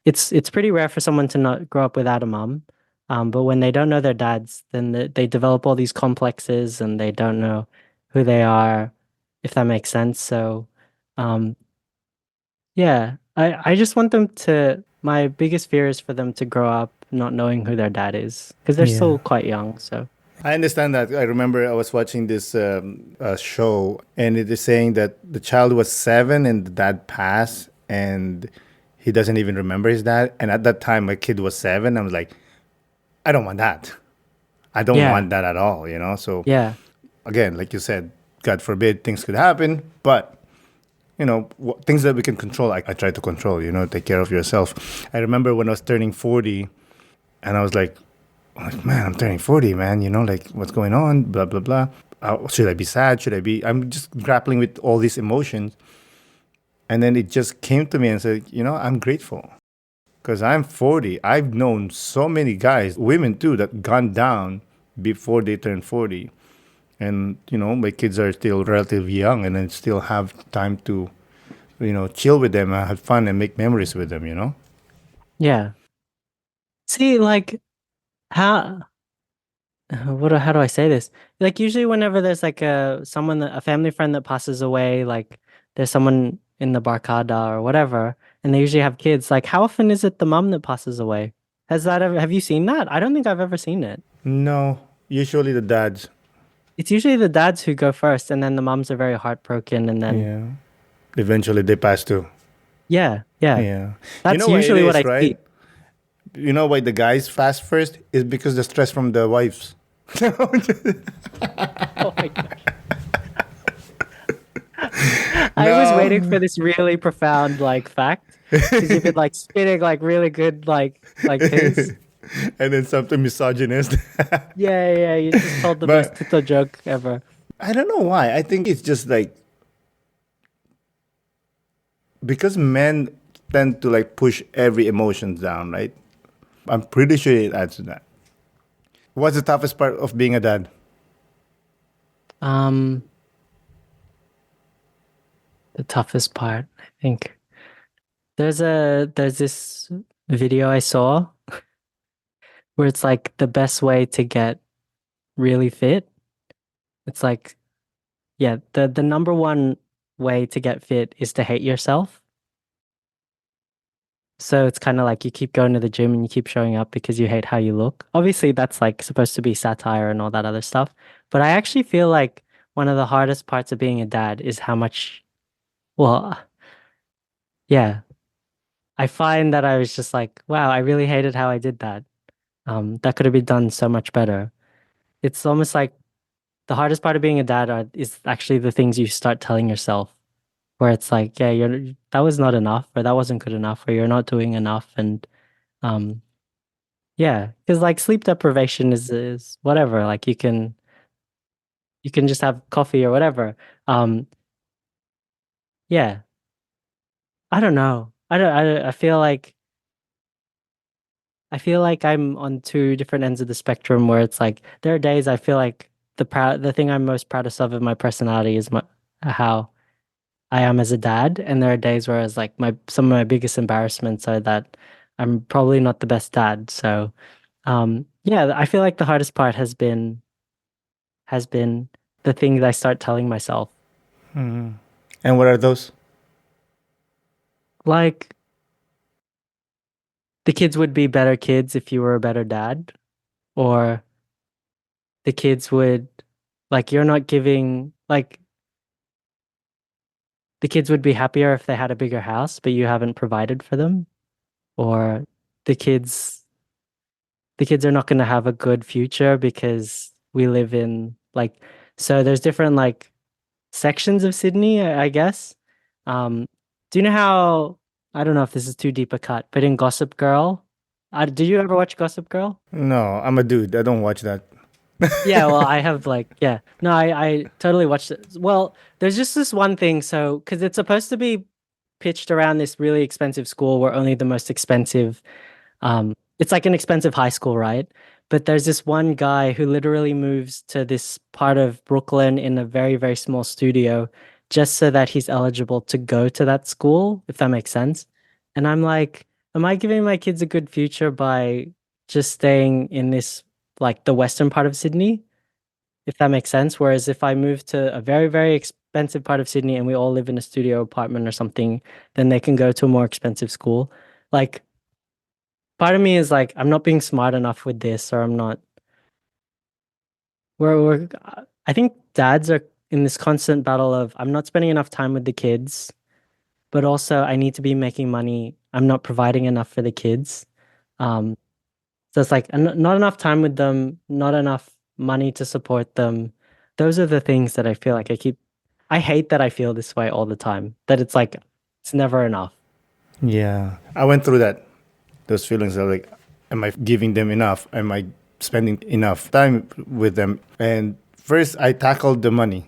It's pretty rare for someone to not grow up without a mom. But when they don't know their dads, then they develop all these complexes and they don't know who they are, if that makes sense. So, um, yeah, I just want them to, my biggest fear is for them to grow up not knowing who their dad is because they're Yeah. still quite young. So, I understand that. I remember I was watching this show, and it is saying that the child was 7 and the dad passed, and he doesn't even remember his dad. And at that time, my kid was 7. I was like, I don't want that. I don't yeah, want that at all, you know? So, yeah, again, like you said, God forbid things could happen, but things that we can control, I try to control, take care of yourself. I remember when I was turning 40, and I was like, man, I'm turning 40, man, like what's going on, blah, blah, blah. Should I be sad? I'm just grappling with all these emotions. And then it just came to me and said, I'm grateful because I'm 40. I've known so many guys, women too, that gone down before they turn 40. And, my kids are still relatively young and then still have time to chill with them, have fun, and make memories with them. yeah. See, like, how how do I say this? Like usually whenever there's like a family friend that passes away, like there's someone in the barcada or whatever, and they usually have kids, like how often is it the mom that passes away? Has that ever have you seen that? I don't think I've ever seen it. No, usually the dads. It's usually the dads who go first and then the moms are very heartbroken and then Yeah. Eventually they pass too. yeah, yeah. Yeah. You That's know why it usually what is, I right? see. You know why the guys fast first is because the stress from the wives. Oh my gosh. I was waiting No. for this really profound like fact because you've been like spitting like really good like things. And then something misogynist. Yeah, yeah, you just told the best But Tito joke ever. I don't know why. I think it's just like because men tend to like push every emotion down, right? I'm pretty sure it adds to that. What's the toughest part of being a dad? Um, the toughest part, I think. There's this video I saw where it's like the best way to get really fit. It's like, yeah, the number one way to get fit is to hate yourself. So it's kind of like you keep going to the gym and you keep showing up because you hate how you look. Obviously, that's like supposed to be satire and all that other stuff. But I actually feel like one of the hardest parts of being a dad is how much, well, yeah, I find that I was just like, wow, I really hated how I did that. That could have been done so much better. It's almost like the hardest part of being a dad is actually the things you start telling yourself, where it's like, yeah, that was not enough, or that wasn't good enough, or you're not doing enough, and um, yeah, because like sleep deprivation is whatever. Like you can just have coffee or whatever. Um, yeah, I don't know. I feel like I'm on two different ends of the spectrum where it's like there are days I feel like the thing I'm most proudest of my personality is how I am as a dad, and there are days where it's like my some of my biggest embarrassments are that I'm probably not the best dad. So, yeah, I feel like the hardest part has been the things I start telling myself. And what are those? Like the kids would be better kids if you were a better dad, or the kids would like you're not giving like the kids would be happier if they had a bigger house, but you haven't provided for them, or the kids the kids are not going to have a good future because we live in like so there's different like sections of Sydney, I guess. Do you know how I don't know if this is too deep a cut, but in Gossip Girl, did you ever watch Gossip Girl? No, I'm a dude. I don't watch that. Yeah, well, I have like, yeah. No, I totally watched it. Well, there's just this one thing. So, because it's supposed to be pitched around this really expensive school where only the most expensive, it's like an expensive high school, right? But there's this one guy who literally moves to this part of Brooklyn in a very, very small studio just so that he's eligible to go to that school, if that makes sense. And I'm like, am I giving my kids a good future by just staying in this, like the western part of Sydney? If that makes sense. Whereas if I move to a very, very expensive part of Sydney and we all live in a studio apartment or something, then they can go to a more expensive school. Like, part of me is like, I'm not being smart enough with this, or I'm not. We're I think dads are in this constant battle of I'm not spending enough time with the kids, but also I need to be making money. I'm not providing enough for the kids. Um, So it's like not enough time with them, not enough money to support them. Those are the things that I feel like I hate that I feel this way all the time, that it's like it's never enough. Yeah, I went through that. Those feelings are like, am I giving them enough? Am I spending enough time with them? And first, I tackled the money.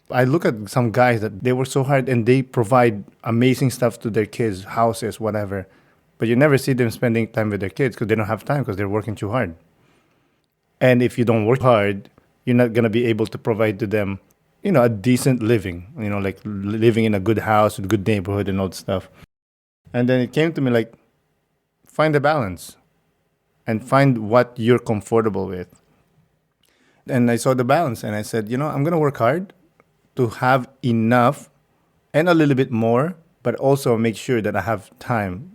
I look at some guys that they work so hard and they provide amazing stuff to their kids, houses, whatever. But you never see them spending time with their kids because they don't have time because they're working too hard. And if you don't work hard, you're not gonna be able to provide to them, a decent living. Like living in a good house, with a good neighborhood, and all that stuff. And then it came to me like, find a balance and find what you're comfortable with. And I saw the balance, and I said, I'm gonna work hard to have enough and a little bit more, but also make sure that I have time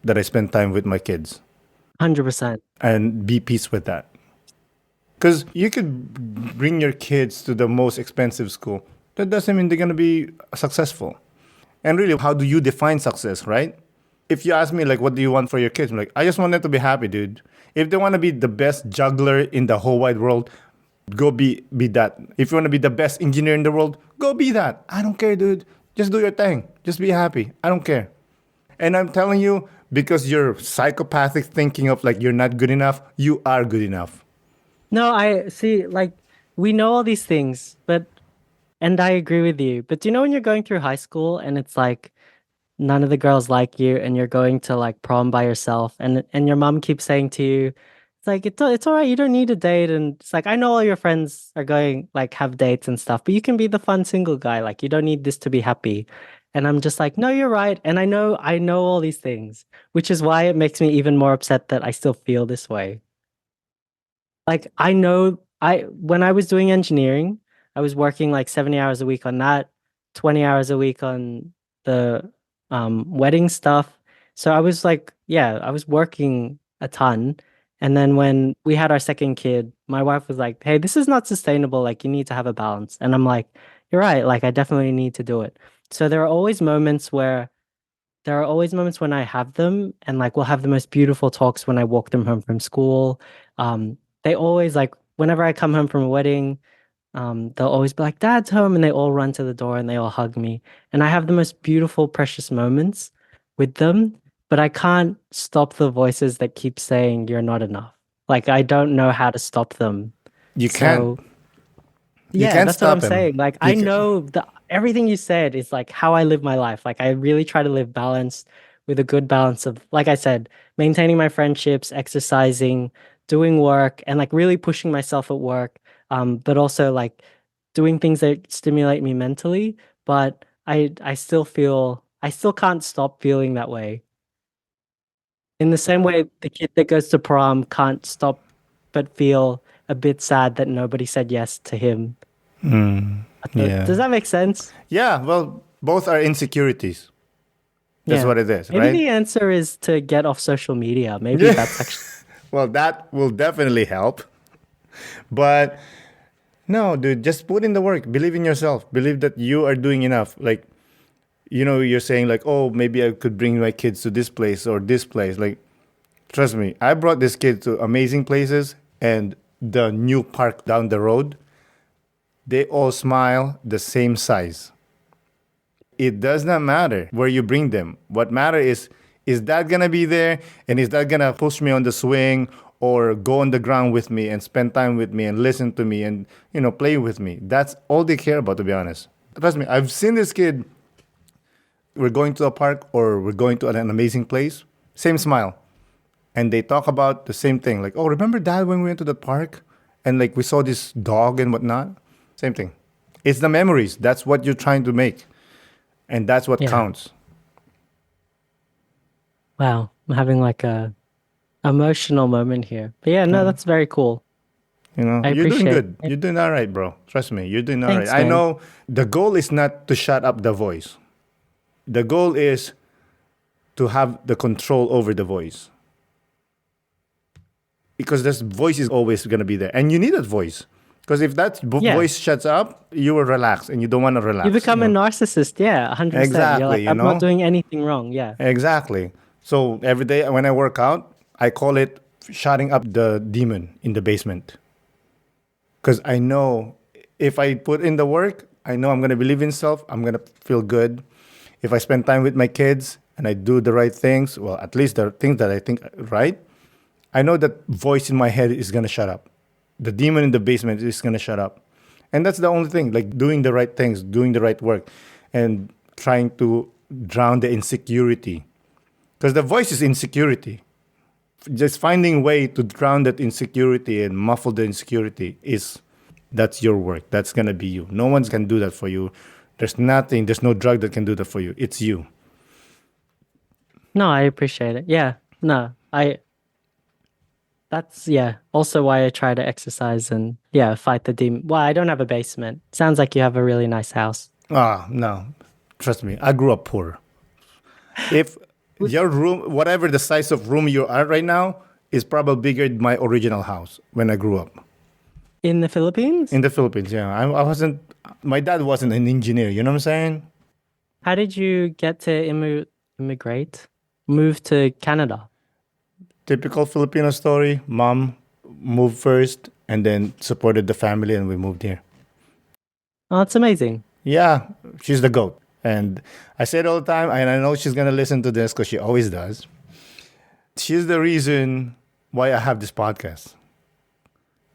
that I spend time with my kids 100%. and be peace with that. Because you could bring your kids to the most expensive school. That doesn't mean they're going to be successful. And really, how do you define success, right? If you ask me, like, what do you want for your kids? I'm like, I just want them to be happy, dude. If they want to be the best juggler in the whole wide world, go be that. If you want to be the best engineer in the world, go be that. I don't care, dude. Just do your thing. Just be happy. I don't care. And I'm telling you, because you're psychopathic thinking of like you're not good enough, you are good enough. No, I see, like, we know all these things, and I agree with you. But do you know when you're going through high school and it's like, none of the girls like you and you're going to like prom by yourself and your mom keeps saying to you it's like it's all right, you don't need a date, and it's like I know all your friends are going like have dates and stuff, but you can be the fun single guy, like you don't need this to be happy. And I'm just like, no, you're right, and I know all these things, which is why it makes me even more upset that I still feel this way. Like I know I when I was doing engineering, I was working like 70 hours a week on that, 20 hours a week on the wedding stuff. So I was like, yeah, I was working a ton. And then when we had our second kid, my wife was like, "Hey, this is not sustainable. Like you need to have a balance." And I'm like, "You're right. Like I definitely need to do it." So there are always moments when I have them, and like we'll have the most beautiful talks when I walk them home from school. They always like whenever I come home from a wedding, they'll always be like, "Dad's home," and they all run to the door and they all hug me. And I have the most beautiful, precious moments with them, but I can't stop the voices that keep saying you're not enough. Like I don't know how to stop them. You can't. So You yeah, can't that's what I'm stop him. saying. Like You I can. know that everything you said is like how I live my life. Like I really try to live balanced with a good balance of, like I said, maintaining my friendships, exercising, doing work, and like really pushing myself at work. But also like doing things that stimulate me mentally. But I still can't stop feeling that way. In the same way, the kid that goes to prom can't stop but feel a bit sad that nobody said yes to him. Yeah. Does that make sense? Yeah, well, both are insecurities. That's Yeah. what it is, Maybe right? the answer is to get off social media. Maybe Yeah. that's actually, Well, that will definitely help. But no, dude, just put in the work. Believe in yourself. Believe that you are doing enough. Like, you're saying, like, oh, maybe I could bring my kids to this place or this place. Like, trust me, I brought this kid to amazing places, and the new park down the road, they all smile the same size. It does not matter where you bring them. What matter is that gonna be there, and is that gonna push me on the swing or go on the ground with me and spend time with me and listen to me and play with me. That's all they care about, to be honest. Trust me, I've seen this kid. We're going to a park or we're going to an amazing place. Same smile, and they talk about the same thing. Like, oh, remember dad when we went to the park and like we saw this dog and whatnot. Same thing. It's the memories. That's what you're trying to make, and that's what yeah. counts. Wow. I'm having like a emotional moment here. But yeah, no, that's very cool. I You're doing appreciate good. it. You're doing all right, bro. Trust me, you're doing all right. Thanks, I man. know the goal is not to shut up the voice. The goal is to have the control over the voice, because this voice is always going to be there, and you need that voice. Because if that Yeah. voice shuts up, you will relax, and you don't want to You relax. become a narcissist. Yeah, 100%. You're like, Exactly. I'm not doing anything wrong. Yeah. Exactly. So every day when I work out, I call it shutting up the demon in the basement. Because I know if I put in the work, I know I'm going to believe in self. I'm going to feel good. If I spend time with my kids and I do the right things, well, at least the things that I think right, I know that voice in my head is going to shut up. The demon in the basement is going to shut up. And that's the only thing, like doing the right things, doing the right work, and trying to drown the insecurity. Because the voice is insecurity. Just finding a way to drown that insecurity and muffle the insecurity is that's your work. That's gonna be you. No one's can do that for you. There's no drug that can do that for you. It's you. No, I appreciate it. Yeah. No, that's, yeah, also why I try to exercise and, yeah, fight the demon. Well, I don't have a basement. Sounds like you have a really nice house. Ah, no. Trust me, I grew up poor. If your room, whatever the size of room you are right now, is probably bigger than my original house when I grew up. In the Philippines? In the Philippines, yeah. I wasn't, my dad wasn't an engineer, you know what I'm saying? How did you get to immigrate? Move to Canada? Typical Filipino story. Mom moved first and then supported the family, and we moved here. Oh, that's amazing. Yeah, she's the goat. And I say it all the time, and I know she's going to listen to this because she always does. She's the reason why I have this podcast,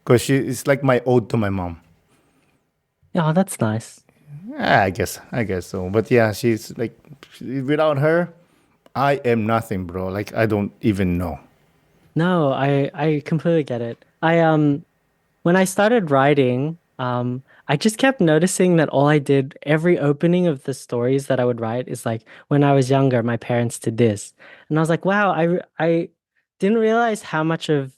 because she is like my ode to my mom. Oh, that's nice. I guess so. But yeah, she's like, without her, I am nothing, bro. Like, I don't even know. No, I completely get it. When I started writing, I just kept noticing that all I did, every opening of the stories that I would write is like, when I was younger, my parents did this. And I was like, wow, I didn't realize how much of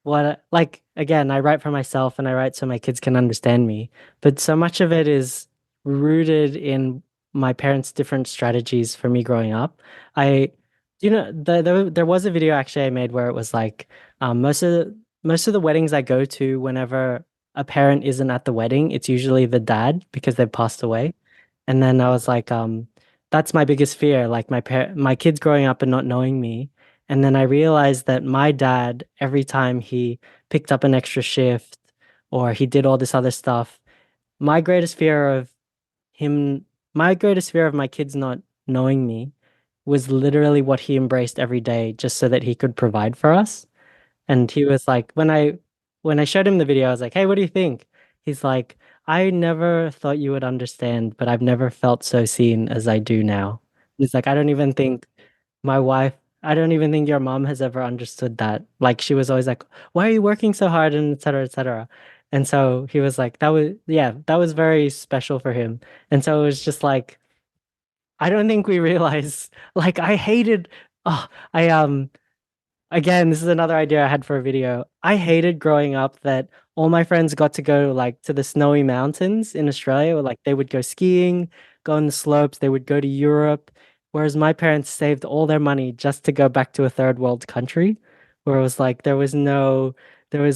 what, like, again, I write for myself and I write so my kids can understand me, but so much of it is rooted in my parents' different strategies for me growing up. I, there was a video actually I made where it was like, most of the weddings I go to, whenever a parent isn't at the wedding, it's usually the dad because they've passed away. And then I was like, that's my biggest fear, like my kids growing up and not knowing me. And then I realized that my dad, every time he picked up an extra shift or he did all this other stuff, my greatest fear of my greatest fear of my kids not knowing me was literally what he embraced every day just so that he could provide for us. And he was like, when I showed him the video, I was like, "Hey, what do you think?" He's like, "I never thought you would understand, but I've never felt so seen as I do now." He's like, my wife, I don't even think your mom has ever understood that. Like she was always like, "Why are you working so hard?" and et cetera, et cetera. And so he was like, that was, yeah, that was very special for him. And so it was just like I don't think we realize. Like I hated. Oh, I again, this is another idea I had for a video. I hated growing up that all my friends got to go like to the snowy mountains in Australia, or like they would go skiing, go on the slopes, they would go to Europe, whereas my parents saved all their money just to go back to a third world country, where it was like there was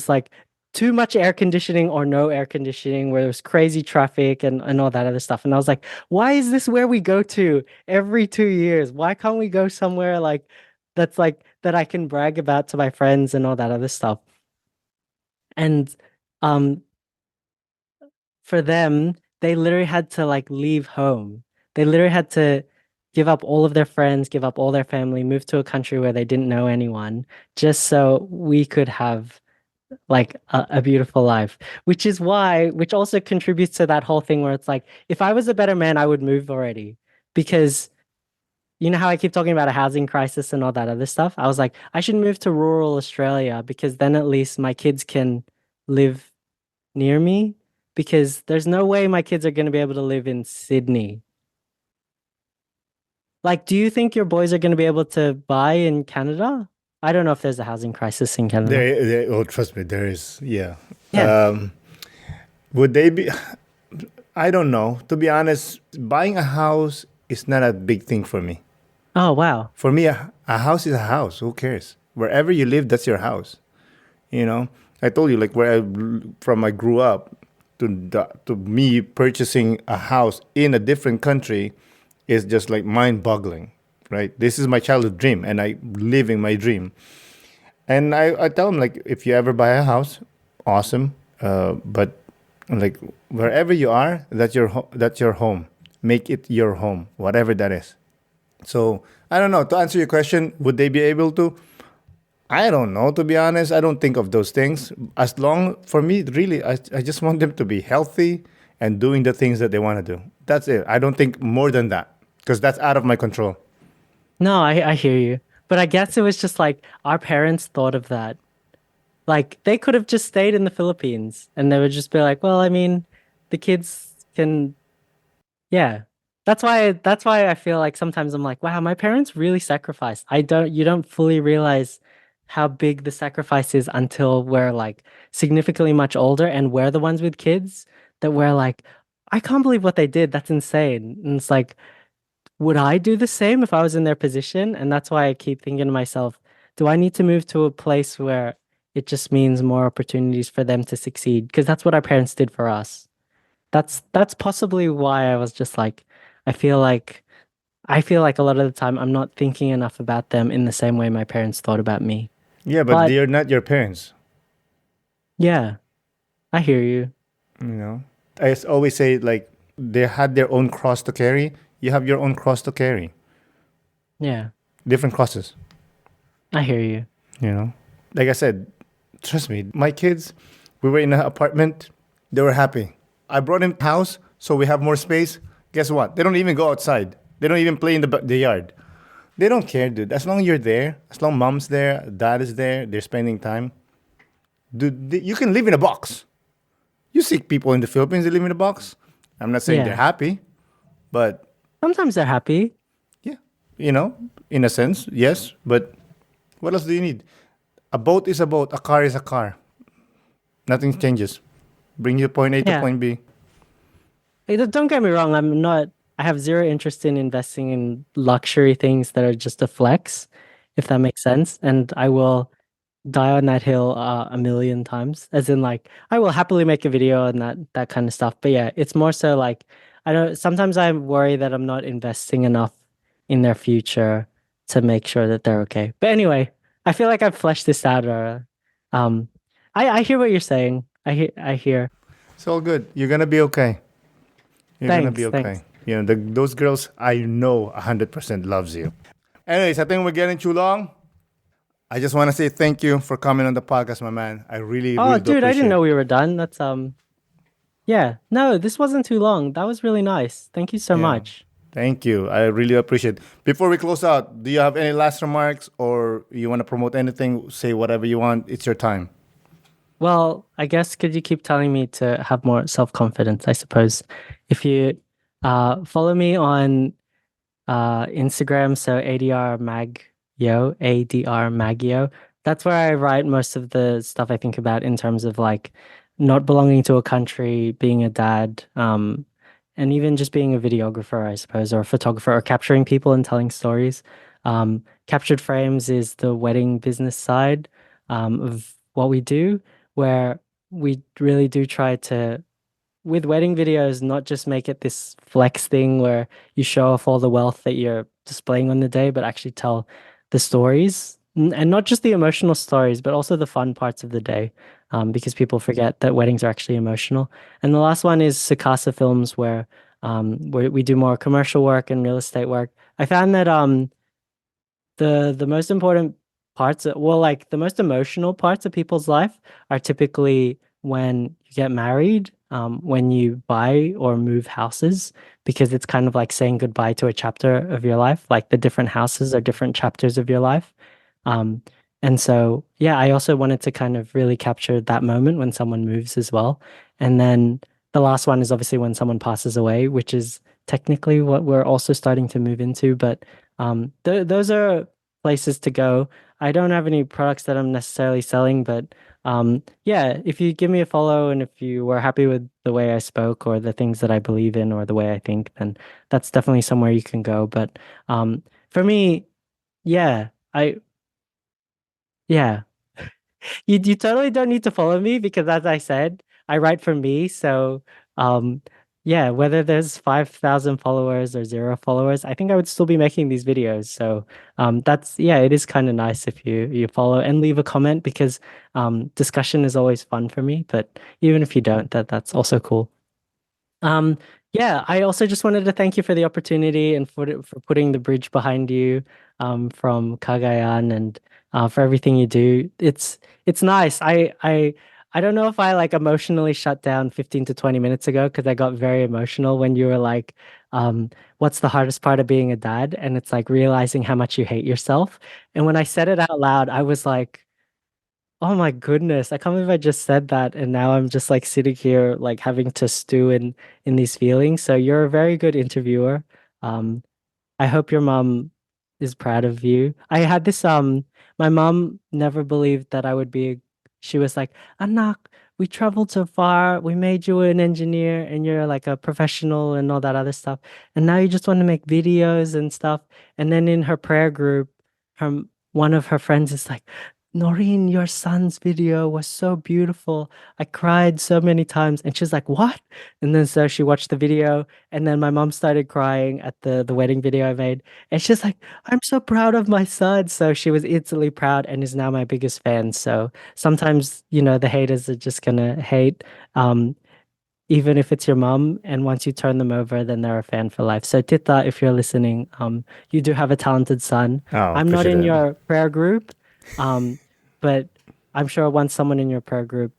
like too much air conditioning or no air conditioning, where there was crazy traffic and all that other stuff. And I was like, why is this where we go to every 2 years? Why can't we go somewhere like that I can brag about to my friends and all that other stuff. And um for them, they literally had to like leave home. They literally had to give up all of their friends, give up all their family, move to a country where they didn't know anyone, just so we could have like a beautiful life. Which also contributes to that whole thing where it's like, if I was a better man, I would move already. Because you know how I keep talking about a housing crisis and all that other stuff? I was like, I should move to rural Australia because then at least my kids can live near me because there's no way my kids are going to be able to live in Sydney. Like, do you think your boys are going to be able to buy in Canada? I don't know if there's a housing crisis in Canada. Oh, trust me, there is. Yeah. Yeah. Would they be? I don't know. To be honest, buying a house is not a big thing for me. Oh, wow. For me, a house is a house. Who cares? Wherever you live, that's your house. You know, I told you like from I grew up to me purchasing a house in a different country is just like mind-boggling, right? This is my childhood dream, and I living my dream. And I tell them like, if you ever buy a house, awesome. But like wherever you are, that's your home. Make it your home, whatever that is. So I don't know. To answer your question, would they be able to? I don't know. To be honest, I don't think of those things. As long for me, really, I just want them to be healthy and doing the things that they want to do. That's it. I don't think more than that because that's out of my control. No, I hear you. But I guess it was just like our parents thought of that. Like they could have just stayed in the Philippines and they would just be like, well, I mean, the kids can. Yeah. That's why I feel like sometimes I'm like, wow, my parents really sacrificed. You don't fully realize how big the sacrifice is until we're like significantly much older and we're the ones with kids that we're like, I can't believe what they did. That's insane. And it's like, would I do the same if I was in their position? And that's why I keep thinking to myself, do I need to move to a place where it just means more opportunities for them to succeed? Because that's what our parents did for us. That's possibly why I was just like, I feel like I feel like a lot of the time I'm not thinking enough about them in the same way my parents thought about me. Yeah, but But they're not your parents. yeah, I hear you. You know, always say like they had their own cross to carry. You have your own cross to carry. Yeah, Different crosses. I hear you. You know, like I said, trust me. My kids, we were in an apartment. They were happy. I brought in house so we have more space. Guess what? They don't even go outside. They don't even play in the yard. They don't care, dude. As long as you're there, as long mom's there, dad is there, they're spending time. Dude, you can live in a box. You see people in the Philippines, they live in a box. I'm not saying they're Yeah. happy, but Sometimes they're happy. yeah, in a sense, yes. But what else do you need? A boat is a boat. A car is a car. Nothing changes. Bring you point A to Yeah. point B. Hey, don't get me wrong, I have zero interest in investing in luxury things that are just a flex, if that makes sense. And I will die on that hill a million times. As in like I will happily make a video and that kind of stuff. But yeah, it's more so like I don't sometimes I worry that I'm not investing enough in their future to make sure that they're okay. But anyway, I feel like I've fleshed this out um I hear what you're saying. I hear. It's all good. You're gonna be okay. You're gonna be Thanks, okay. thanks. Those girls I know 100% loves you. Anyways, I think we're getting too long. I just want to say thank you for coming on the podcast, my man. I really, Oh, really do dude, I didn't appreciate know it. we were done. That's yeah. No, this wasn't too long. That was really nice. Thank you so Yeah. much. Thank you. I really appreciate it. Before we close out, do you have any last remarks or you want to promote anything? Say whatever you want. It's your time. Well, I guess could you keep telling me to have more self-confidence, I suppose. If you follow me on Instagram, so ADR Magyo, ADR Magyo. That's where I write most of the stuff I think about in terms of like not belonging to a country, being a dad, and even just being a videographer, I suppose, or a photographer, or capturing people and telling stories. Captured frames is the wedding business side of what we do, where we really do try to with wedding videos, not just make it this flex thing where you show off all the wealth that you're displaying on the day, but actually tell the stories and not just the emotional stories, but also the fun parts of the day. Because people forget that weddings are actually emotional. And the last one is Sukasa Films, where we do more commercial work and real estate work. I found that the most important parts, well, like the most emotional parts of people's life are typically when you get married, when you buy or move houses, because it's kind of like saying goodbye to a chapter of your life. Like the different houses are different chapters of your life. Um, and so, yeah, I also wanted to kind of really capture that moment when someone moves as well. And then the last one is obviously when someone passes away, which is technically what we're also starting to move into. But those are places to go. I don't have any products that I'm necessarily selling, but yeah, if you give me a follow and if you were happy with the way I spoke or the things that I believe in or the way I think, then that's definitely somewhere you can go. But for me, yeah, yeah. You totally don't need to follow me because as I said, I write for me. So um yeah, whether there's 5,000 followers or zero followers, I think I would still be making these videos. So that's yeah, it is kind of nice if you follow and leave a comment because discussion is always fun for me. But even if you don't, that's also cool. Um, yeah, I also just wanted to thank you for the opportunity and for putting the bridge behind you from Cagayan and for everything you do. It's nice. I don't know if I like emotionally shut down 15 to 20 minutes ago because I got very emotional when you were like, what's the hardest part of being a dad? And it's like realizing how much you hate yourself. And when I said it out loud, I was like, oh my goodness, I can't believe I just said that and now I'm just like sitting here like having to stew in these feelings. So you're a very good interviewer. Um, I hope your mom is proud of you. I had this my mom never believed that I would be she was like, Anak, we traveled so far, we made you an engineer and you're like a professional and all that other stuff. And now you just want to make videos and stuff. And then in her prayer group, her one of her friends is like, Noreen, your son's video was so beautiful. I cried so many times. And she's like, what? And then so she watched the video and then my mom started crying at the wedding video I made. And she's like, I'm so proud of my son. So she was instantly proud and is now my biggest fan. So sometimes, the haters are just gonna hate, um, even if it's your mom. And once you turn them over, then they're a fan for life. So Tita, if you're listening, you do have a talented son. Oh, I'm not appreciate in that. your prayer group, um, but I'm sure once someone in your prayer group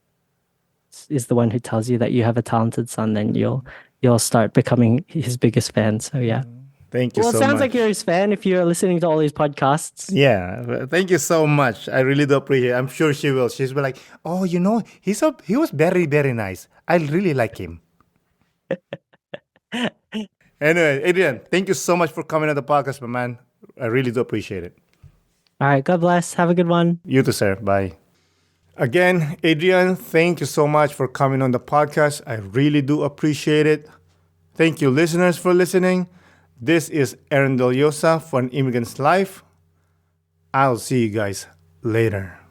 is the one who tells you that you have a talented son, then you'll start becoming his biggest fan. So yeah. Thank you Well, it so sounds like much. you're his fan if you're listening to all these podcasts. Yeah, thank you so much. I really do appreciate it. I'm sure she will. She's be like, oh, he was very, very nice. I really like him. Anyway, Adrian, thank you so much for coming on the podcast, my man. I really do appreciate it. All right, God bless. Have a good one. You too, sir. Bye. Again, Adrian, thank you so much for coming on the podcast. I really do appreciate it. Thank you, listeners, for listening. This is Aaron Del Yosa for An Immigrant's Life. I'll see you guys later.